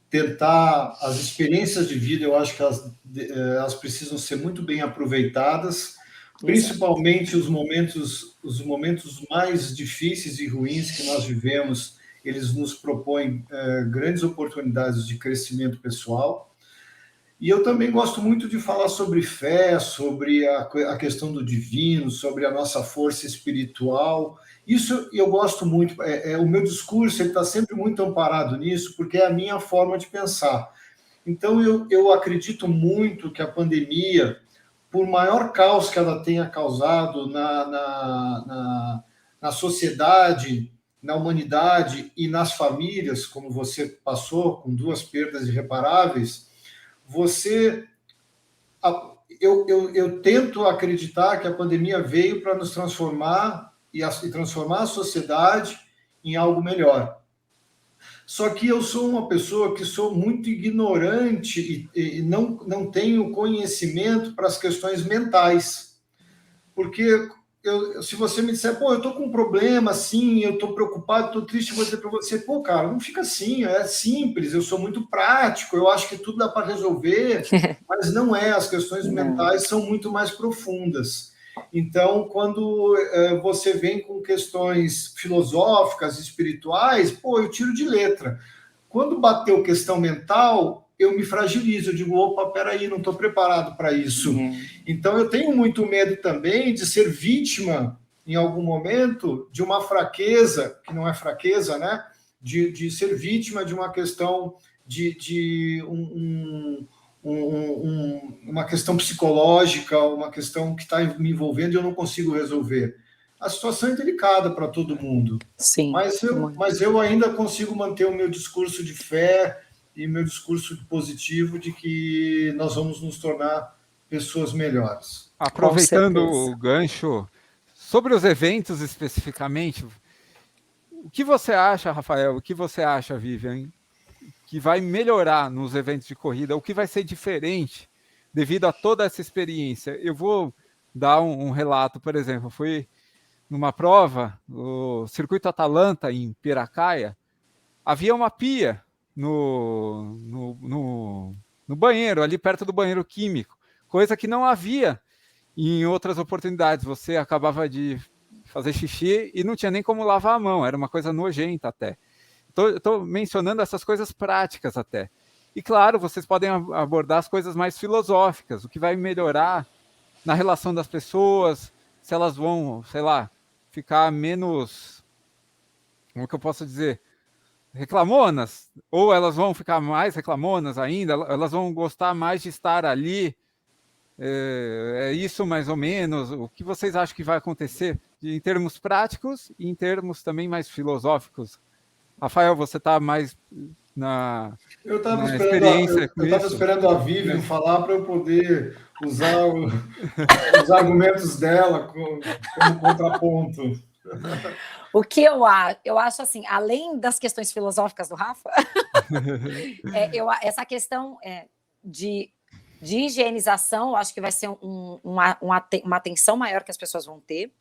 tentar... As experiências de vida, eu acho que elas precisam ser muito bem aproveitadas, principalmente os momentos mais difíceis e ruins que nós vivemos, eles nos propõem grandes oportunidades de crescimento pessoal. E eu também gosto muito de falar sobre fé, sobre a questão do divino, sobre a nossa força espiritual. Isso eu gosto muito. O meu discurso está sempre muito amparado nisso, porque é a minha forma de pensar. Então, eu acredito muito que a pandemia, por maior caos que ela tenha causado na sociedade, na humanidade e nas famílias, como você passou, com 2 perdas irreparáveis, eu tento acreditar que a pandemia veio para nos transformar e transformar a sociedade em algo melhor. Só que eu sou uma pessoa que sou muito ignorante e não tenho conhecimento para as questões mentais. Porque se você me disser, eu estou com um problema, assim, eu estou preocupado, estou triste, eu vou dizer para você, cara, não fica assim, é simples, eu sou muito prático, eu acho que tudo dá para resolver, mas não é, as questões mentais são muito mais profundas. Então, quando você vem com questões filosóficas, espirituais, eu tiro de letra. Quando bateu questão mental, eu me fragilizo, eu digo, opa, peraí, não estou preparado para isso. Então, eu tenho muito medo também de ser vítima, em algum momento, de uma fraqueza, que não é fraqueza, né? De ser vítima de uma questão uma questão psicológica, uma questão que está me envolvendo e eu não consigo resolver. A situação é delicada para todo mundo. Sim. Mas eu ainda consigo manter o meu discurso de fé e meu discurso positivo de que nós vamos nos tornar pessoas melhores. Aproveitando o gancho, sobre os eventos especificamente, o que você acha, Rafael, o que você acha, Vivian, que vai melhorar nos eventos de corrida, o que vai ser diferente devido a toda essa experiência? Eu vou dar um relato, por exemplo, fui numa prova, o Circuito Atalanta, em Piracaia, havia uma pia no banheiro, ali perto do banheiro químico, coisa que não havia em outras oportunidades. Você acabava de fazer xixi e não tinha nem como lavar a mão, era uma coisa nojenta até. Estou mencionando essas coisas práticas até. E, claro, vocês podem abordar as coisas mais filosóficas, o que vai melhorar na relação das pessoas, se elas vão, sei lá, ficar menos, como que eu posso dizer, reclamonas, ou elas vão ficar mais reclamonas ainda, elas vão gostar mais de estar ali. É isso mais ou menos. O que vocês acham que vai acontecer em termos práticos e em termos também mais filosóficos? Rafael, você está mais na experiência com eu isso? esperando a Vivian falar para eu poder usar os argumentos dela como contraponto. O que eu acho assim, além das questões filosóficas do Rafa, essa questão de higienização, eu acho que vai ser uma atenção maior que as pessoas vão ter.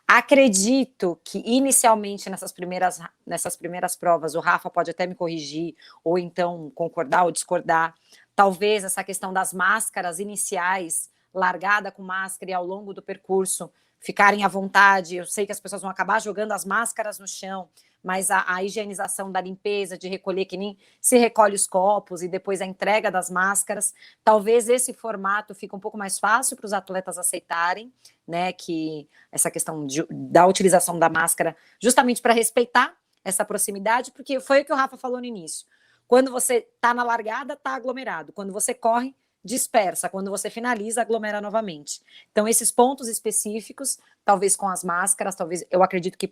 Acredito que inicialmente nessas primeiras provas, o Rafa pode até me corrigir, ou então concordar ou discordar. Talvez essa questão das máscaras iniciais, largada com máscara e ao longo do percurso, ficarem à vontade. Eu sei que as pessoas vão acabar jogando as máscaras no chão, mas a higienização da limpeza, de recolher, que nem se recolhe os copos e depois a entrega das máscaras, talvez esse formato fique um pouco mais fácil para os atletas aceitarem, né, que essa questão da utilização da máscara, justamente para respeitar essa proximidade, porque foi o que o Rafa falou no início. Quando você está na largada, está aglomerado. Quando você corre, dispersa. Quando você finaliza, aglomera novamente. Então, esses pontos específicos, talvez com as máscaras, talvez eu acredito que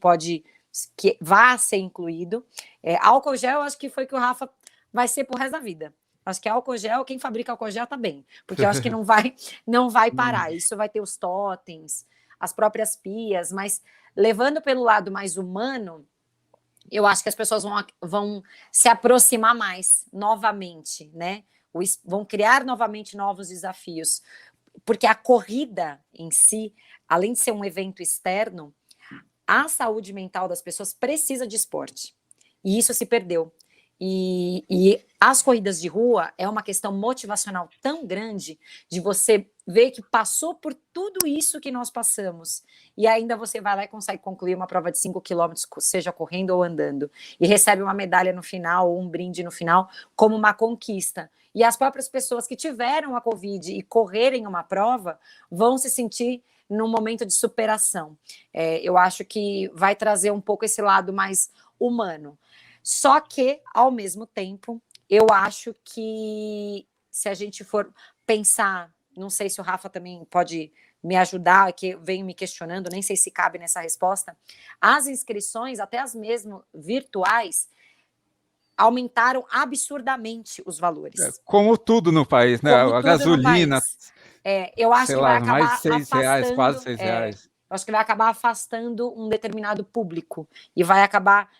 vá ser incluído. Álcool gel, acho que foi que o Rafa vai ser pro resto da vida. Acho que álcool gel, quem fabrica álcool gel tá bem, porque eu acho que não vai parar. Isso vai ter os totens, as próprias pias, mas levando pelo lado mais humano, eu acho que as pessoas vão se aproximar mais novamente, né? Vão criar novamente novos desafios, porque a corrida em si, além de ser um evento externo, a saúde mental das pessoas precisa de esporte. E isso se perdeu. E as corridas de rua é uma questão motivacional tão grande de você ver que passou por tudo isso que nós passamos. E ainda você vai lá e consegue concluir uma prova de 5 quilômetros, seja correndo ou andando. E recebe uma medalha no final, ou um brinde no final, como uma conquista. E as próprias pessoas que tiveram a Covid e correrem uma prova vão se sentir num momento de superação. Eu acho que vai trazer um pouco esse lado mais humano. Só que, ao mesmo tempo, eu acho que se a gente for pensar, não sei se o Rafa também pode me ajudar, que venho me questionando, nem sei se cabe nessa resposta, as inscrições, até as mesmo virtuais, aumentaram absurdamente os valores. Como tudo no país, né? A gasolina... Eu acho que vai acabar mais de R$6, quase R$6. Eu acho que vai acabar afastando um determinado público e vai acabar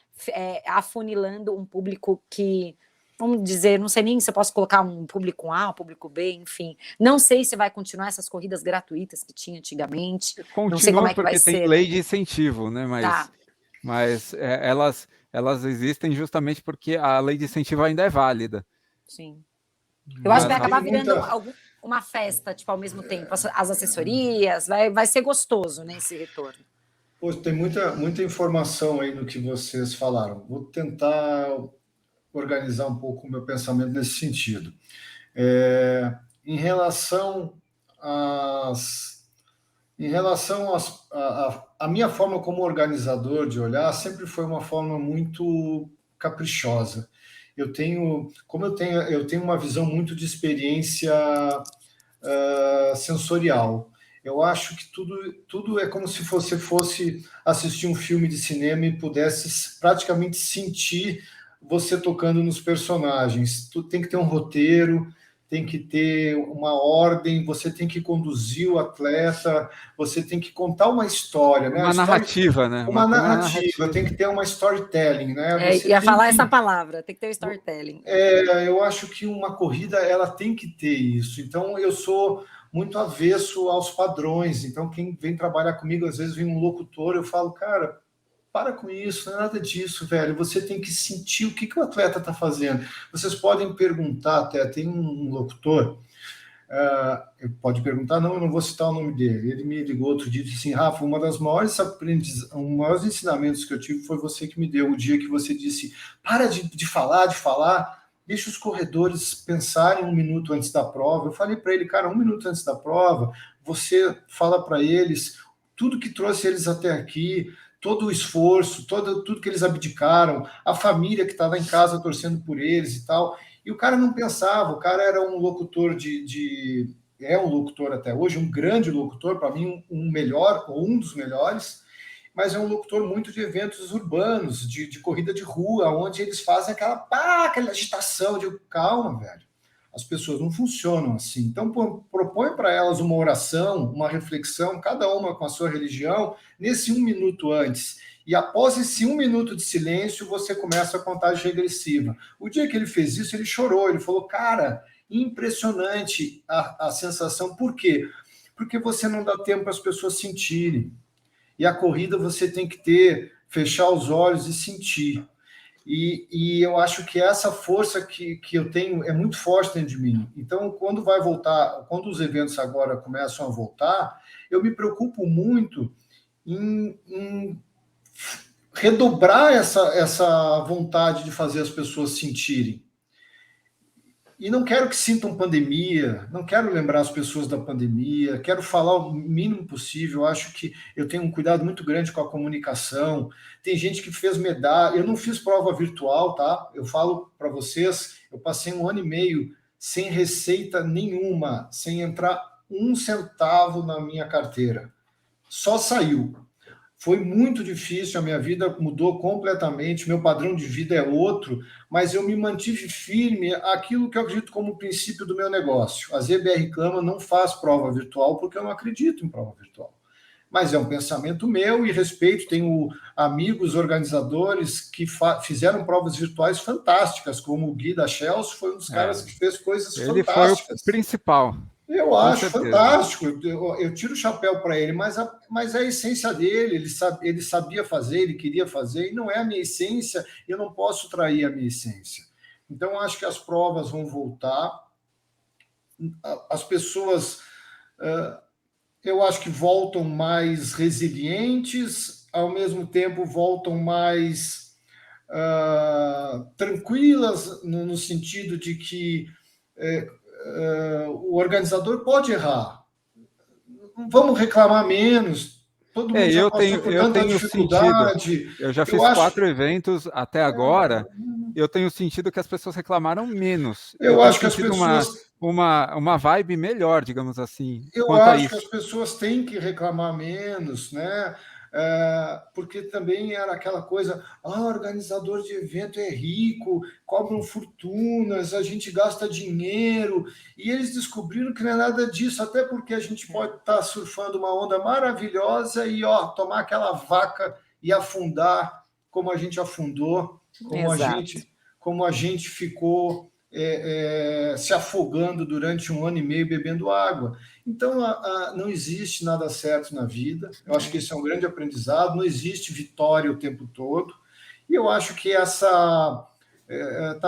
afunilando um público que, vamos dizer, não sei nem se eu posso colocar um público A, um público B, enfim. Não sei se vai continuar essas corridas gratuitas que tinha antigamente. Continua, não sei como é que porque vai tem ser. Lei de incentivo, né? Mas elas existem justamente porque a lei de incentivo ainda é válida. Sim. Eu acho que vai acabar virando uma festa, tipo, ao mesmo tempo. As assessorias, vai ser gostoso, né, esse retorno. Pô, tem muita informação aí no que vocês falaram. Vou tentar organizar um pouco o meu pensamento nesse sentido. Em relação à minha forma como organizador de olhar, sempre foi uma forma muito caprichosa. Eu tenho uma visão muito de experiência sensorial. Eu acho que tudo é como se você fosse assistir um filme de cinema e pudesse praticamente sentir você tocando nos personagens. Tu tem que ter um roteiro, tem que ter uma ordem, você tem que conduzir o atleta, você tem que contar uma história, né? Uma narrativa, né? Uma narrativa, tem que ter uma storytelling, né? Ia falar essa palavra, tem que ter um storytelling. Eu acho que uma corrida, ela tem que ter isso. Então, eu sou muito avesso aos padrões. Então, quem vem trabalhar comigo, às vezes vem um locutor, eu falo, cara, para com isso, não é nada disso, velho. Você tem que sentir o que o atleta está fazendo. Vocês podem perguntar, até tem um locutor, pode perguntar, não, eu não vou citar o nome dele. Ele me ligou outro dia e disse assim, Rafa, um dos maiores ensinamentos que eu tive foi você que me deu, o dia que você disse, para de falar, deixa os corredores pensarem 1 minuto antes da prova. Eu falei para ele, cara, 1 minuto antes da prova, você fala para eles tudo que trouxe eles até aqui, todo o esforço, tudo que eles abdicaram, a família que estava em casa torcendo por eles e tal. E o cara não pensava, o cara era um locutor é um locutor até hoje, um grande locutor, para mim, um melhor, ou um dos melhores, mas é um locutor muito de eventos urbanos, de corrida de rua, onde eles fazem aquela agitação. Eu digo, calma, velho, as pessoas não funcionam assim. Então, propõe para elas uma oração, uma reflexão, cada uma com a sua religião, nesse 1 minuto antes. E após esse 1 minuto de silêncio, você começa a contagem regressiva. O dia que ele fez isso, ele chorou, ele falou, cara, impressionante a sensação. Por quê? Porque você não dá tempo para as pessoas sentirem. E a corrida você tem que fechar os olhos e sentir. E eu acho que essa força que eu tenho é muito forte dentro de mim. Então, quando vai voltar, quando os eventos agora começam a voltar, eu me preocupo muito em redobrar essa vontade de fazer as pessoas sentirem. E não quero que sintam pandemia, não quero lembrar as pessoas da pandemia, quero falar o mínimo possível. Eu acho que eu tenho um cuidado muito grande com a comunicação. Tem gente que fez medalha. Eu não fiz prova virtual, tá? Eu falo para vocês, eu passei 1 ano e meio sem receita nenhuma, sem entrar 1 centavo na minha carteira. Só saiu. Foi muito difícil, a minha vida mudou completamente, meu padrão de vida é outro, mas eu me mantive firme aquilo que eu acredito como princípio do meu negócio. A ZBR Clama não faz prova virtual porque eu não acredito em prova virtual. Mas é um pensamento meu e respeito. Tenho amigos organizadores que fizeram provas virtuais fantásticas, como o Gui da Shells, foi um dos caras que fez coisas ele fantásticas. Ele foi o principal. Eu acho fantástico, eu tiro o chapéu para ele, mas é a essência dele, ele sabia fazer, ele queria fazer, e não é a minha essência, eu não posso trair a minha essência. Então, eu acho que as provas vão voltar, as pessoas, eu acho que voltam mais resilientes, ao mesmo tempo voltam mais tranquilas, no sentido de que o organizador pode errar. Vamos reclamar menos. Todo mundo já passou por tanta dificuldade. Eu já fiz 4 eventos até agora. Eu tenho sentido que as pessoas reclamaram menos. Eu acho que as pessoas uma vibe melhor, digamos assim. Eu acho que as pessoas têm que reclamar menos, né? Porque também era aquela coisa, organizador de evento é rico, cobram fortunas, a gente gasta dinheiro, e eles descobriram que não é nada disso, até porque a gente pode estar surfando uma onda maravilhosa e tomar aquela vaca e afundar como a gente afundou, como a gente ficou se afogando durante 1 ano e meio bebendo água. Então, não existe nada certo na vida. Eu acho que esse é um grande aprendizado. Não existe vitória o tempo todo. E eu acho que está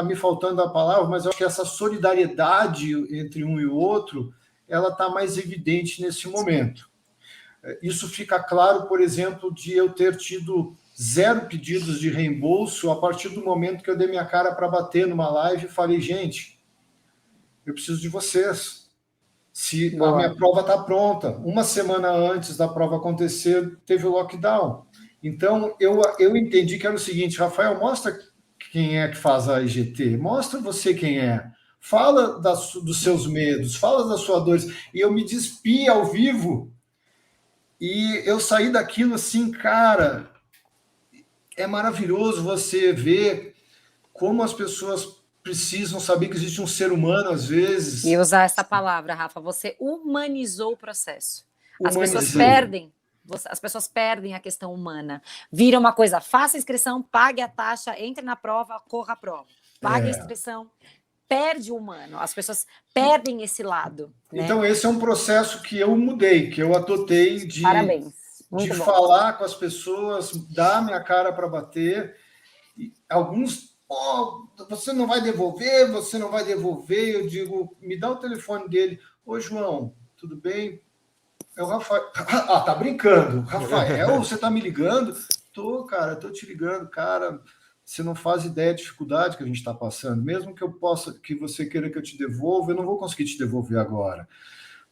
me faltando a palavra, mas eu acho que essa solidariedade entre um e o outro, ela está mais evidente nesse momento. Isso fica claro, por exemplo, de eu ter tido 0 pedidos de reembolso a partir do momento que eu dei minha cara para bater numa live e falei, gente, eu preciso de vocês. Se a minha prova está pronta, 1 semana antes da prova acontecer, teve o lockdown. Então, eu entendi que era o seguinte, Rafael, mostra quem é que faz a IGT, mostra você quem é, fala dos seus medos, fala das suas dores. E eu me despi ao vivo e eu saí daquilo assim, cara... É maravilhoso você ver como as pessoas precisam saber que existe um ser humano, às vezes. E usar essa palavra, Rafa, você humanizou o processo. As pessoas perdem a questão humana. Vira uma coisa, faça a inscrição, pague a taxa, entre na prova, corra a prova. Pague a inscrição, perde o humano. As pessoas perdem esse lado. Né? Então, esse é um processo que eu mudei, que eu adotei de... Parabéns. De falar com as pessoas, dar minha cara para bater. E alguns, você não vai devolver. Eu digo, me dá o telefone dele. Ô, João, tudo bem? É o Rafael. Tá brincando. Rafael, você tá me ligando? Tô, cara, tô te ligando, cara. você não faz ideia da dificuldade que a gente está passando. Mesmo que você queira que eu te devolva, eu não vou conseguir te devolver agora.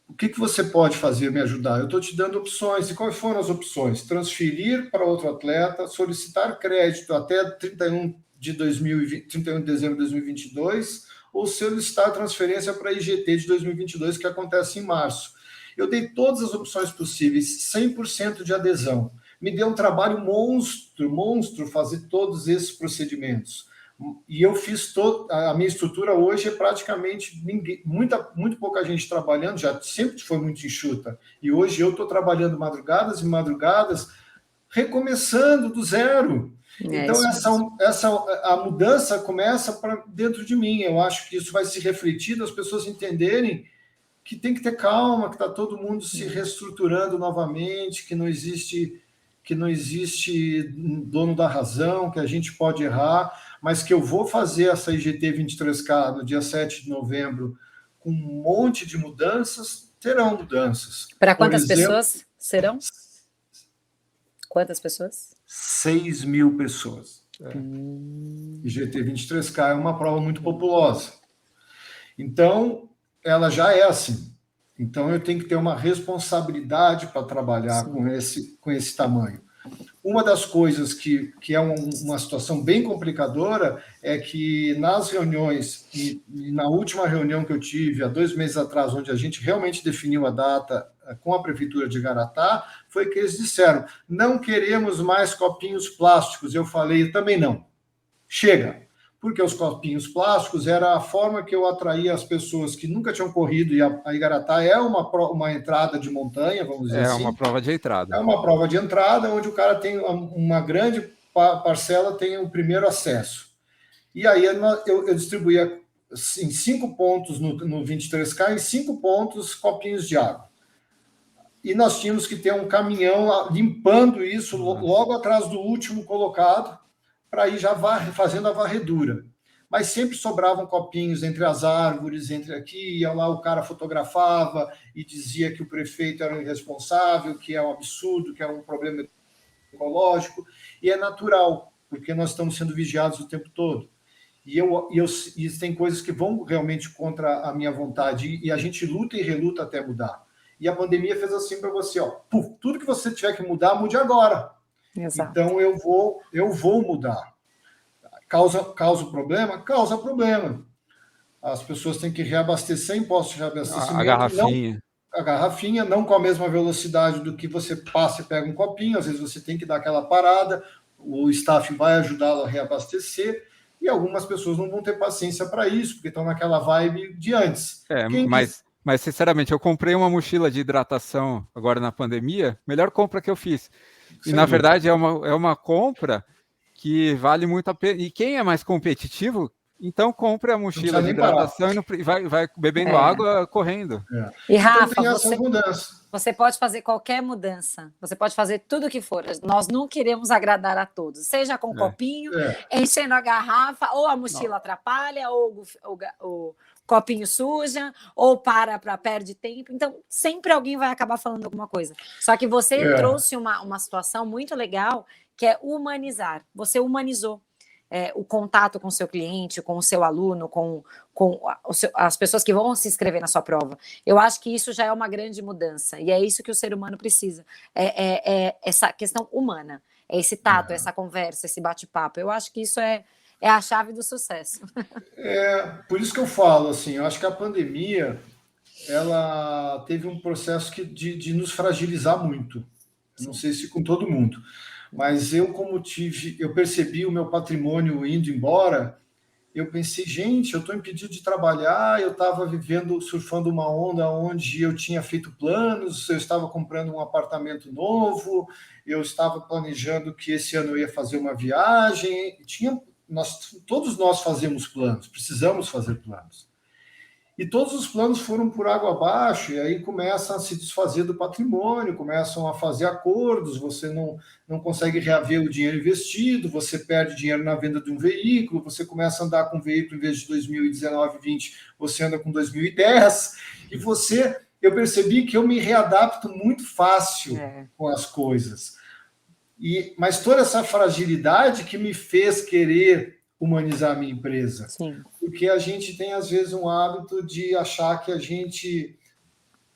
O que você pode fazer, me ajudar? Eu estou te dando opções. E quais foram as opções? Transferir para outro atleta, solicitar crédito até 31 de dezembro de 2022, ou solicitar transferência para a IGT de 2022, que acontece em março. Eu dei todas as opções possíveis, 100% de adesão. Me deu um trabalho monstro fazer todos esses procedimentos. E eu fiz a minha estrutura hoje é praticamente muito pouca gente trabalhando, já sempre foi muito enxuta. E hoje eu estou trabalhando madrugadas e madrugadas, recomeçando do zero. Então, a mudança começa para dentro de mim. Eu acho que isso vai se refletir das pessoas entenderem que tem que ter calma, que está todo mundo se reestruturando novamente, que não existe dono da razão, que a gente pode errar, mas que eu vou fazer essa IGT 23K no dia 7 de novembro com um monte de mudanças, terão mudanças. Para quantas pessoas serão? Quantas pessoas? 6 mil pessoas. IGT 23K é uma prova muito populosa. Então, ela já é assim. Então, eu tenho que ter uma responsabilidade para trabalhar com esse tamanho. Uma das coisas que é uma situação bem complicadora é que nas reuniões, e na última reunião que eu tive há 2 meses atrás, onde a gente realmente definiu a data com a Prefeitura de Igaratá, foi que eles disseram, não queremos mais copinhos plásticos. Eu falei, também não. Chega. Porque os copinhos plásticos era a forma que eu atraía as pessoas que nunca tinham corrido, e a Igaratá é uma entrada de montanha, vamos dizer assim. É uma prova de entrada. É uma prova de entrada, onde o cara tem uma grande parcela, tem o primeiro acesso. E aí eu distribuía em 5 pontos no 23K, em 5 pontos copinhos de água. E nós tínhamos que ter um caminhão limpando isso logo atrás do último colocado, para ir já fazendo a varredura. Mas sempre sobravam copinhos entre as árvores, entre aqui, ia lá, o cara fotografava e dizia que o prefeito era um irresponsável, que é um absurdo, que é um problema ecológico, e é natural, porque nós estamos sendo vigiados o tempo todo. E tem coisas que vão realmente contra a minha vontade, e a gente luta e reluta até mudar. E a pandemia fez assim para você, tudo que você tiver que mudar, mude agora. Exato. Então, eu vou mudar. Causa problema? Causa problema. As pessoas têm que reabastecer em postos de reabastecimento. A garrafinha, não com a mesma velocidade do que você passa e pega um copinho. Às vezes você tem que dar aquela parada, o staff vai ajudá-lo a reabastecer, e algumas pessoas não vão ter paciência para isso, porque estão naquela vibe de antes. Mas, sinceramente, eu comprei uma mochila de hidratação agora na pandemia, melhor compra que eu fiz. E, na verdade, é uma compra que vale muito a pena. E quem é mais competitivo, então compre a mochila de hidratação e vai bebendo água correndo. E, Rafa, então, você pode fazer qualquer mudança. Você pode fazer tudo o que for. Nós não queremos agradar a todos. Seja com copinho, enchendo a garrafa, ou a mochila atrapalha, ou o copinho suja, ou perde tempo. Então, sempre alguém vai acabar falando alguma coisa. Só que você trouxe uma situação muito legal, que é humanizar. Você humanizou o contato com o seu cliente, com o seu aluno, com as pessoas que vão se inscrever na sua prova. Eu acho que isso já é uma grande mudança. E é isso que o ser humano precisa. Essa questão humana. É esse tato, essa conversa, esse bate-papo. Eu acho que isso é a chave do sucesso. Por isso que eu falo, assim, eu acho que a pandemia, ela teve um processo de nos fragilizar muito. Não sei se com todo mundo, mas eu percebi o meu patrimônio indo embora, eu pensei, gente, eu estou impedido de trabalhar, eu estava surfando uma onda onde eu tinha feito planos, eu estava comprando um apartamento novo, eu estava planejando que esse ano eu ia fazer uma viagem, todos nós fazemos planos, precisamos fazer planos. E todos os planos foram por água abaixo, e aí começam a se desfazer do patrimônio, começam a fazer acordos, você não consegue reaver o dinheiro investido, você perde dinheiro na venda de um veículo, você começa a andar com um veículo em vez de 2019, 2020, você anda com 2010, e eu percebi que eu me readapto muito fácil com as coisas. Mas toda essa fragilidade que me fez querer humanizar a minha empresa. Sim. Porque a gente tem, às vezes, um hábito de achar que a gente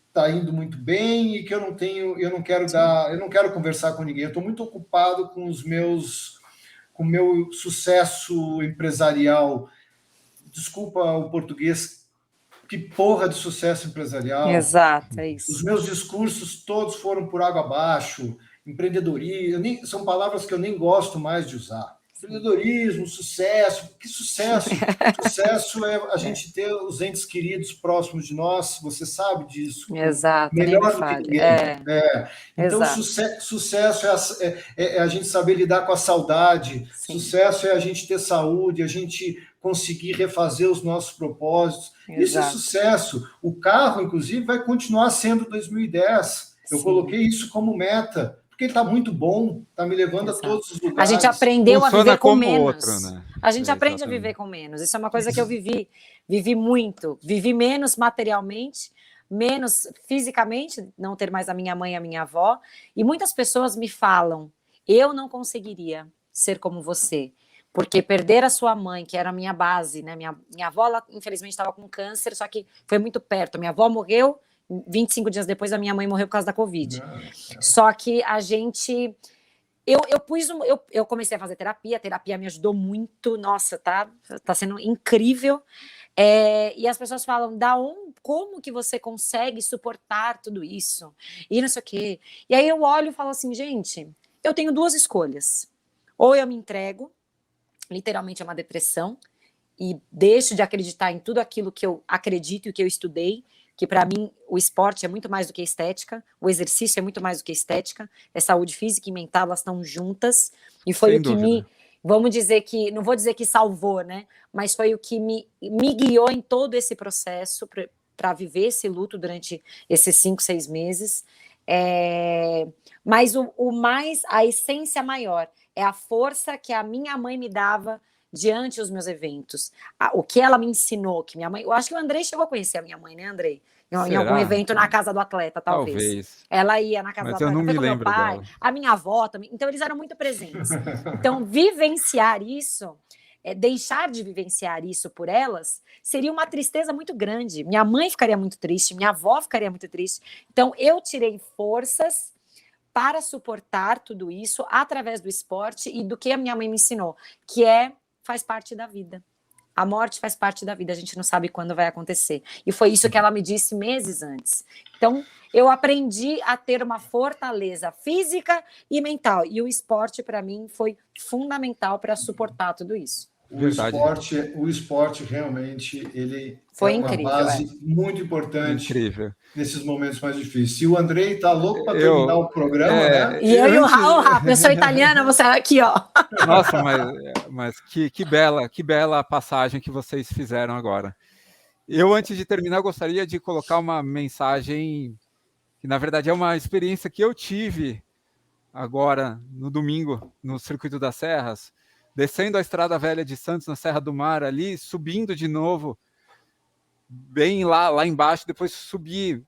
está indo muito bem e que eu não quero conversar com ninguém. Eu estou muito ocupado com o meu sucesso empresarial. Desculpa o português, que porra de sucesso empresarial. Exato, é isso. Os meus discursos todos foram por água abaixo, empreendedorismo, são palavras que eu nem gosto mais de usar. Empreendedorismo, sucesso, que sucesso? Sucesso é a gente ter os entes queridos próximos de nós, você sabe disso. Exato, melhor do que ninguém. Então, sucesso é a gente saber lidar com a saudade, sim. Sucesso é a gente ter saúde, a gente conseguir refazer os nossos propósitos. Exato. Isso é sucesso. O carro, inclusive, vai continuar sendo 2010. Eu coloquei isso como meta, porque ele está muito bom, está me levando a todos os lugares. A gente aprendeu a viver com menos. Outro, né? A gente aprende a viver com menos. Isso é uma coisa que eu vivi muito. Vivi menos materialmente, menos fisicamente, não ter mais a minha mãe e a minha avó. E muitas pessoas me falam, eu não conseguiria ser como você. Porque perder a sua mãe, que era a minha base, né? Minha avó, ela, infelizmente, estava com câncer, só que foi muito perto. Minha avó morreu, 25 dias depois a minha mãe morreu por causa da Covid. Só que a gente... Eu comecei a fazer terapia, a terapia me ajudou muito, nossa, tá sendo incrível. E as pessoas falam, como que você consegue suportar tudo isso? E não sei o quê. E aí eu olho e falo assim, gente, eu tenho duas escolhas. Ou eu me entrego, literalmente é uma depressão, e deixo de acreditar em tudo aquilo que eu acredito e que eu estudei, que para mim o esporte é muito mais do que estética, o exercício é muito mais do que estética, saúde física e mental, elas estão juntas, e foi Sem o que dúvida. Vamos dizer que, não vou dizer que salvou, né, mas foi o que me guiou em todo esse processo para viver esse luto durante esses 5, 6 meses, mas a essência maior é a força que a minha mãe me dava diante dos meus eventos. O que ela me ensinou, que minha mãe... Eu acho que o Andrei chegou a conhecer a minha mãe, né, Andrei? Em algum evento na casa do atleta, talvez. Ela ia na casa do atleta. Mas eu não me lembro meu pai, dela. A minha avó também. Então, eles eram muito presentes. Então, vivenciar isso, deixar de vivenciar isso por elas, seria uma tristeza muito grande. Minha mãe ficaria muito triste, minha avó ficaria muito triste. Então, eu tirei forças para suportar tudo isso através do esporte e do que a minha mãe me ensinou, que faz parte da vida. A morte faz parte da vida, a gente não sabe quando vai acontecer. E foi isso que ela me disse meses antes. Então, eu aprendi a ter uma fortaleza física e mental. E o esporte, para mim, foi fundamental para suportar tudo isso. O esporte realmente ele foi uma incrível, base muito importante nesses momentos mais difíceis. Se o Andrei está louco para terminar o programa, né? E eu e o Rafa, eu sou italiana, você aqui, ó. Nossa, mas que bela passagem que vocês fizeram agora. Eu, antes de terminar, gostaria de colocar uma mensagem que, na verdade, é uma experiência que eu tive agora, no domingo, no Circuito das Serras, descendo a Estrada Velha de Santos, na Serra do Mar, ali, subindo de novo, bem lá embaixo, depois subi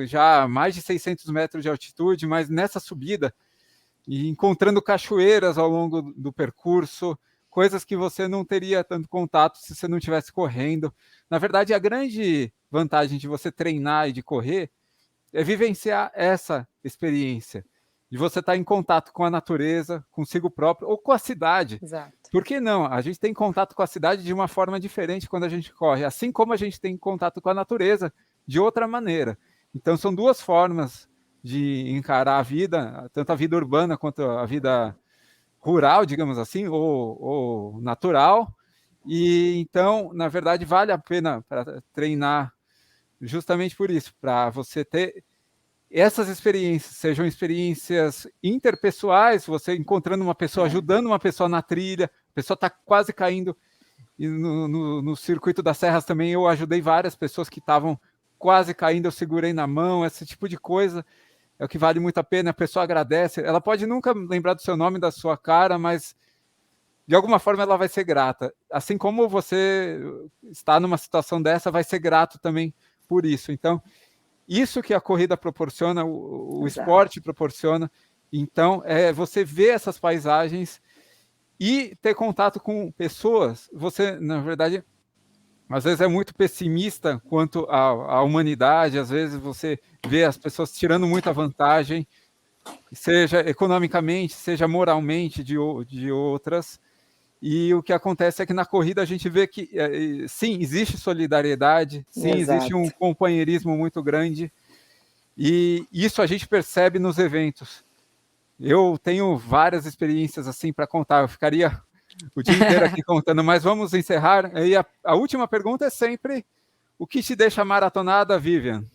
já mais de 600 metros de altitude, mas nessa subida, e encontrando cachoeiras ao longo do percurso, coisas que você não teria tanto contato se você não estivesse correndo. Na verdade, a grande vantagem de você treinar e de correr é vivenciar essa experiência, de você estar em contato com a natureza, consigo próprio, ou com a cidade. Exato. Por que não? A gente tem contato com a cidade de uma forma diferente quando a gente corre, assim como a gente tem contato com a natureza de outra maneira. Então, são duas formas de encarar a vida, tanto a vida urbana quanto a vida rural, digamos assim, ou natural. E então, na verdade, vale a pena para treinar justamente por isso, para você ter essas experiências, sejam experiências interpessoais, você encontrando uma pessoa, ajudando uma pessoa na trilha, a pessoa está quase caindo. E no Circuito das Serras também eu ajudei várias pessoas que estavam quase caindo, eu segurei na mão, esse tipo de coisa é o que vale muito a pena, a pessoa agradece, ela pode nunca lembrar do seu nome, da sua cara, mas de alguma forma ela vai ser grata. Assim como você está numa situação dessa, vai ser grato também por isso. Então, isso que a corrida proporciona, o esporte proporciona, Então, você vê essas paisagens e ter contato com pessoas. Você, na verdade, às vezes é muito pessimista quanto à humanidade, às vezes você vê as pessoas tirando muita vantagem, seja economicamente, seja moralmente de outras. E o que acontece é que na corrida a gente vê que, sim, existe solidariedade, sim, existe um companheirismo muito grande, e isso a gente percebe nos eventos. Eu tenho várias experiências assim para contar, eu ficaria o dia inteiro aqui contando, mas vamos encerrar. E a última pergunta é sempre: o que te deixa maratonada, Vivian?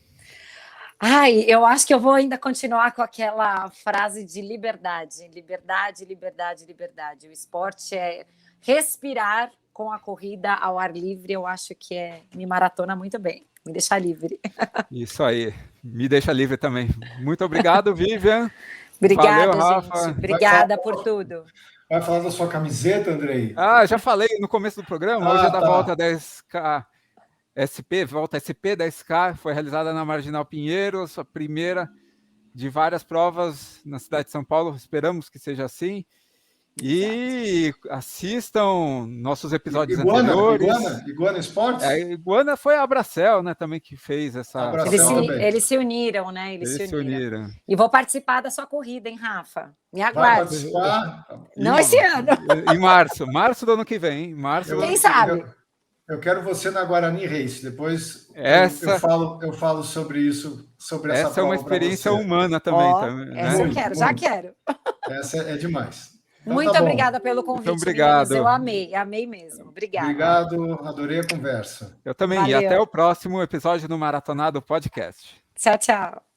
Ai, eu acho que eu vou ainda continuar com aquela frase de liberdade. Liberdade, liberdade, liberdade. O esporte é respirar com a corrida ao ar livre. Eu acho que me maratona muito bem. Me deixa livre. Isso aí. Me deixa livre também. Muito obrigado, Vivian. Obrigada, valeu, Rafa. gente. Obrigada por tudo. Vai falar da sua camiseta, Andrei? Já falei no começo do programa. Hoje é da volta 10K. Volta SP 10K, foi realizada na Marginal Pinheiros, a primeira de várias provas na cidade de São Paulo, esperamos que seja assim. E assistam nossos episódios anteriores. Iguana Esportes? Iguana foi a Abracel, né, também que fez essa... Eles se uniram, né? Eles se uniram. E vou participar da sua corrida, hein, Rafa? Me aguarde. Vai participar? Não esse ano. Em março do ano que vem, hein? Quem sabe? Eu quero você na Guarani Race. Depois eu falo sobre isso, sobre essa prova. Essa é uma experiência humana também. Essa eu quero, já quero. Essa é demais. Então, muito obrigada pelo convite, obrigado. Eu amei mesmo. Obrigada. Obrigado, adorei a conversa. Eu também. Valeu. E até o próximo episódio do Maratonado Podcast. Tchau, tchau.